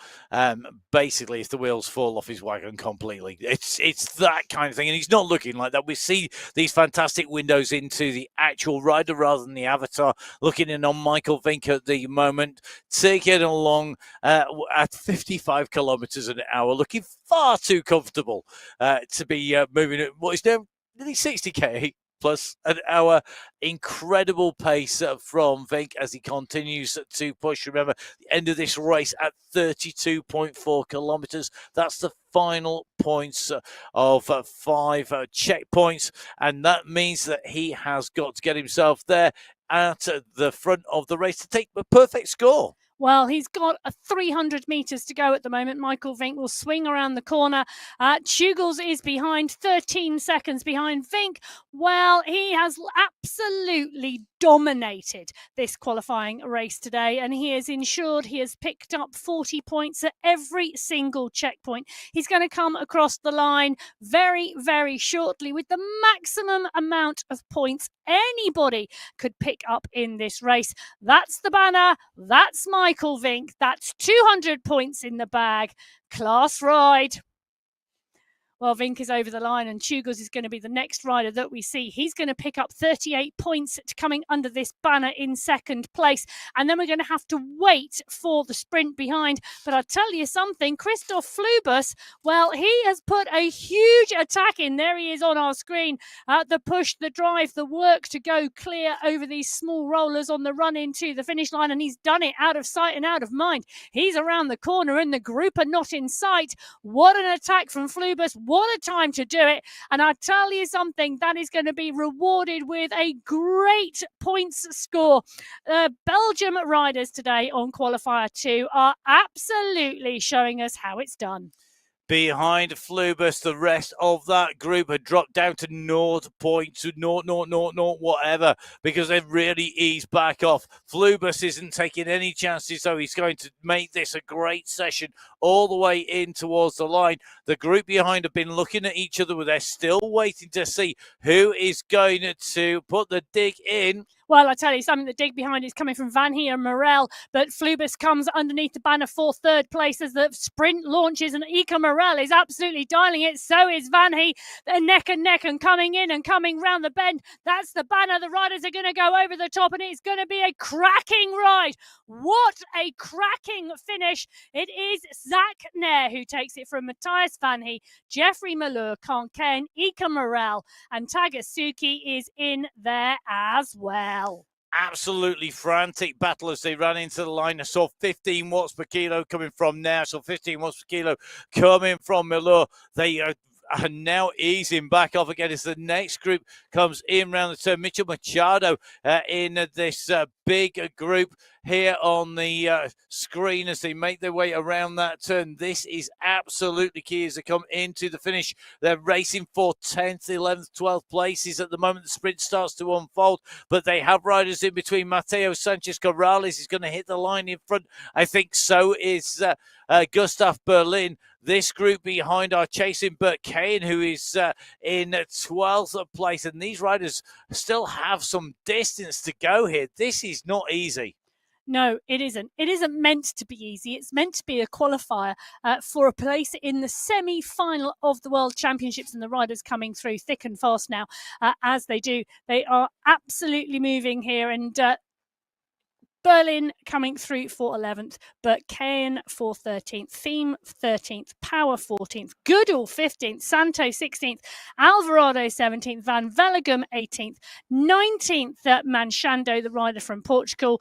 basically, if the wheels fall off his wagon completely. It's that kind of thing, and he's not looking like that. We see these fantastic windows into the actual rider rather than the avatar, looking in on Michael Vink at the moment, taking along at 55 kilometers an hour, looking far too comfortable to be moving at what is now nearly 60k. plus an hour. Incredible pace from Vink as he continues to push. Remember, the end of this race at 32.4 kilometers. That's the final points of 5 checkpoints, and that means that he has got to get himself there at the front of the race to take the perfect score. Well, he's got 300 metres to go at the moment. Michael Vink will swing around the corner. Tugels is behind, 13 seconds behind Vink. Well, he has absolutely dominated this qualifying race today, and he has ensured he has picked up 40 points at every single checkpoint. He's going to come across the line very, very shortly with the maximum amount of points anybody could pick up in this race. That's the banner. That's Michael Vink. That's 200 points in the bag. Class ride. Well, Vink is over the line, and Tugels is going to be the next rider that we see. He's going to pick up 38 points coming under this banner in second place. And then we're going to have to wait for the sprint behind. But I'll tell you something, Christoph Flubus, well, he has put a huge attack in. There he is on our screen. The push, the drive, the work to go clear over these small rollers on the run into the finish line. And he's done it out of sight and out of mind. He's around the corner and the group are not in sight. What an attack from Flubus. What a time to do it. And I tell you something, that is going to be rewarded with a great points score. Belgium riders today on Qualifier 2 are absolutely showing us how it's done. Behind Flubus, the rest of that group had dropped down to 0.0, whatever, because they've really eased back off. Flubus isn't taking any chances, so he's going to make this a great session all the way in towards the line. The group behind have been looking at each other, but they're still waiting to see who is going to put the dig in. Well, I tell you something, the dig behind is coming from Van Heer and Morel, but Flubus comes underneath the banner for third place as the sprint launches, and Ika Morel is absolutely dialing it. So is Van Heer. They're neck and neck and coming in and coming round the bend. That's the banner. The riders are going to go over the top, and it's going to be a cracking ride. What a cracking finish. It is Zach Nair who takes it from Matthias Van Heer, Jeffrey Malheur, Conken, Ika Morel, and Tagasuki is in there as well. Absolutely frantic battle as they ran into the line. I saw 15 watts per kilo coming from Nair, so 15 watts per kilo coming from Malheur. They are now easing back off again as the next group comes in round the turn. Mitchell Machado in this big group here on the screen as they make their way around that turn. This is absolutely key as they come into the finish. They're racing for 10th, 11th, 12th places at the moment. The sprint starts to unfold, but they have riders in between. Mateo Sanchez Corrales is going to hit the line in front. I think so is Gustav Berlin. This group behind are chasing Bert Kane, who is in 12th place. And these riders still have some distance to go here. This is not easy. No, it isn't. It isn't meant to be easy. It's meant to be a qualifier for a place in the semi-final of the World Championships, and the riders coming through thick and fast now as they do. They are absolutely moving here, and Berlin coming through for 11th, but Kane for 13th, Thiem 13th, Power 14th, Goodall 15th, Santo 16th, Alvarado 17th, Van Vellegem 18th, 19th Manchando, the rider from Portugal.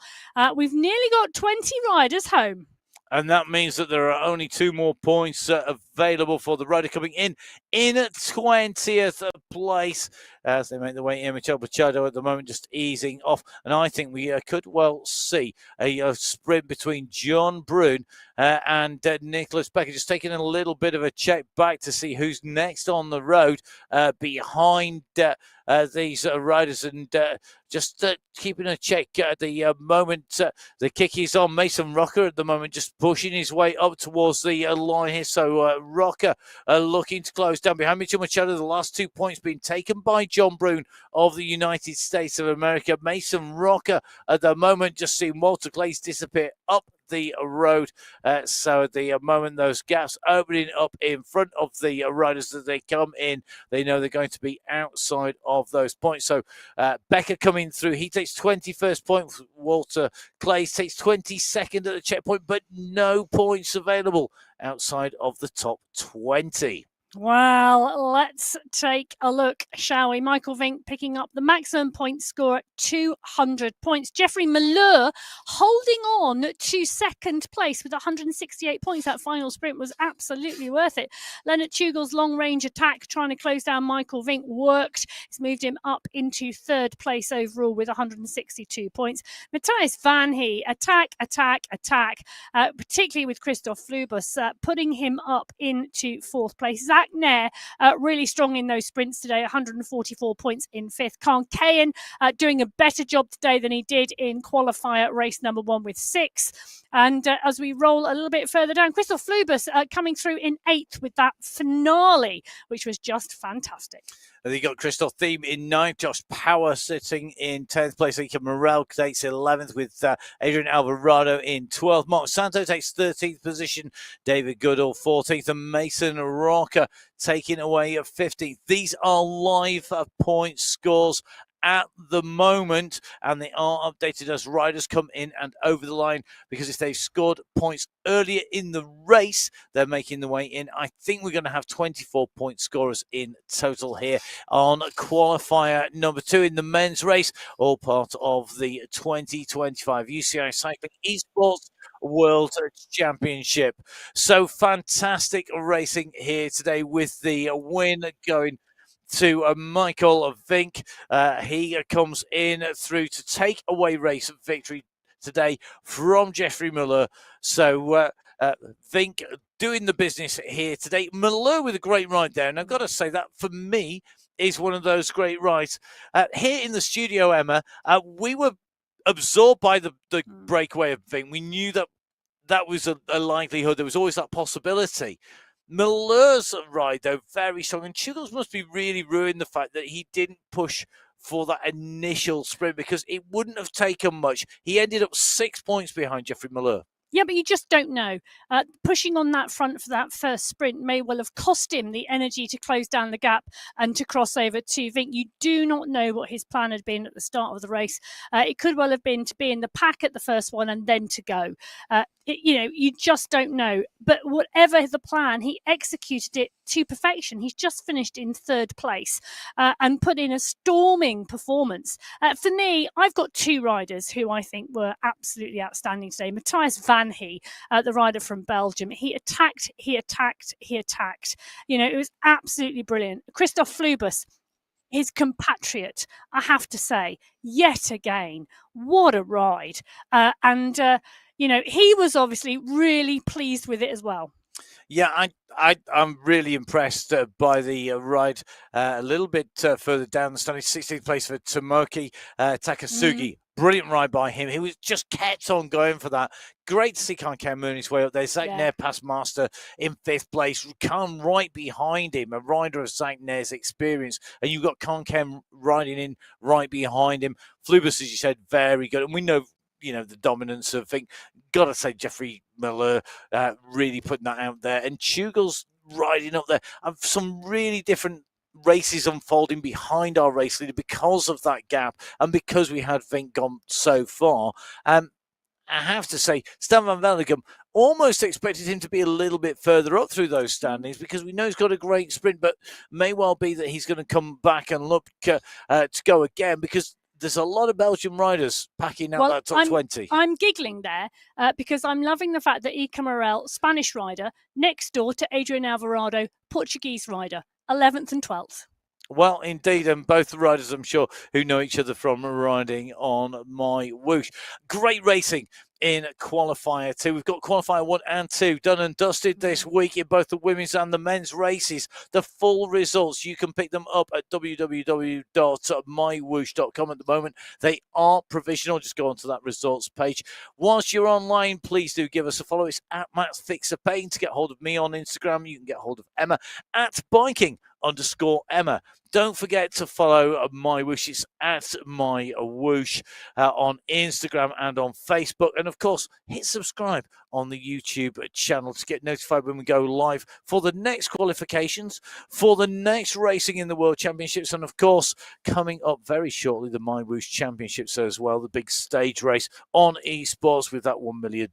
We've nearly got 20 riders home. And that means that there are only 2 more points available for the rider coming in 20th place as they make their way in. Machado at the moment just easing off. And I think we could well see a sprint between John Brune and Nicholas Becker, just taking a little bit of a check back to see who's next on the road behind these riders, and just keeping a check at the moment. The kick is on Mason Rocker at the moment, just pushing his way up towards the line here. So Rocker looking to close down behind Mitchell Machado. The last 2 points being taken by John Brune of the United States of America. Mason Rocker at the moment just seeing Walter Clays disappear up the road. So at the moment those gaps opening up in front of the riders as they come in, they know they're going to be outside of those points. So Becker coming through, he takes 21st point. Walter Clays takes 22nd at the checkpoint, but no points available outside of the top 20. Well, let's take a look, shall we? Michael Vink picking up the maximum point score at 200 points. Jeffrey Malheur holding on to second place with 168 points. That final sprint was absolutely worth it. Leonard Tugel's long-range attack trying to close down Michael Vink worked. It's moved him up into third place overall with 162 points. Matthias Van He, attack, particularly with Christoph Flubus, putting him up into fourth place. Zach Nair really strong in those sprints today, 144 points in fifth. Khan Kayan doing a better job today than he did in qualifier race number 1 with 6. And as we roll a little bit further down, Christoph Flubus coming through in 8th with that finale, which was just fantastic. And you got Christoph Thiem in 9th, Josh Power sitting in 10th place. Ika Morel takes 11th with Adrian Alvarado in 12th. Mark Santo takes 13th position. David Goodall 14th. And Mason Rocker taking away at 15th. These are live point scores at the moment, and they are updated as riders come in and over the line, because if they've scored points earlier in the race, they're making the way in. I think we're going to have 24 point scorers in total here on qualifier number 2 in the men's race, all part of the 2025 UCI Cycling Esports World Championship. So fantastic racing here today, with the win going to Michael Vink. He comes in through to take away race victory today from Jeffrey Muller. So Vink doing the business here today. Muller with a great ride there. And I've got to say that for me is one of those great rides. Here in the studio, Emma, we were absorbed by the breakaway of Vink. We knew that was a likelihood. There was always that possibility. Muller's ride, though, very strong. And Chugles must be really ruined the fact that he didn't push for that initial sprint, because it wouldn't have taken much. He ended up 6 points behind Jeffrey Muller. Yeah, but you just don't know. Pushing on that front for that first sprint may well have cost him the energy to close down the gap and to cross over to Vink. You do not know what his plan had been at the start of the race. It could well have been to be in the pack at the first one and then to go. You just don't know. But whatever the plan, he executed it to perfection. He's just finished in third place and put in a storming performance. For me, I've got 2 riders who I think were absolutely outstanding today. Matthias Van He, the rider from Belgium, he attacked. It was absolutely brilliant. Christoph Flubus, his compatriot, I have to say, yet again, what a ride. He was obviously really pleased with it as well. Yeah, I'm really impressed by the ride. A little bit further down the standing, 16th place for Tomoki Takasugi. Brilliant ride by him. He was just kept on going for that. Great to see Khan moving his way up there. Zach Nair past Master in 5th place. Khan right behind him, a rider of Zach Nair's experience. And you've got Khan riding in right behind him. Flubus, as you said, very good. And we know, the dominance of Vink. Got to say, Jeffrey Miller really putting that out there. And Chugles riding up there. Some really different races unfolding behind our race leader because of that gap and because we had Vink gone so far. I have to say, Stan van Veldegem, almost expected him to be a little bit further up through those standings, because we know he's got a great sprint, but may well be that he's going to come back and look to go again, because there's a lot of Belgian riders packing out that top 20. I'm giggling there because I'm loving the fact that Ika Morel, Spanish rider, next door to Adrian Alvarado, Portuguese rider, 11th and 12th. Well, indeed, and both the riders, I'm sure, who know each other from riding on MyWhoosh. Great racing in qualifier 2. We've got qualifier 1 and 2 done and dusted this week in both the women's and the men's races. The full results, you can pick them up at www.mywhoosh.com at the moment. They are provisional. Just go onto that results page. Whilst you're online, please do give us a follow. It's at MattFixerPain. To get hold of me on Instagram, you can get hold of Emma at biking_Emma. Don't forget to follow MyWhoosh. It's at MyWhoosh on Instagram and on Facebook. And of course, hit subscribe on the YouTube channel to get notified when we go live for the next qualifications, for the next racing in the World Championships. And of course, coming up very shortly, the MyWhoosh Championships as well, the big stage race on Esports with that $1 million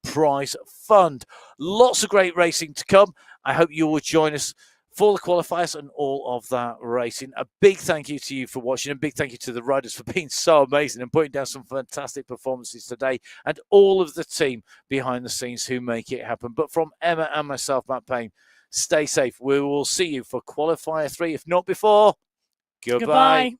prize fund. Lots of great racing to come. I hope you will join us for the qualifiers and all of that racing. A big thank you to you for watching, and a big thank you to the riders for being so amazing and putting down some fantastic performances today, and all of the team behind the scenes who make it happen. But from Emma and myself, Matt Payne, stay safe. We will see you for Qualifier 3, if not before. Goodbye.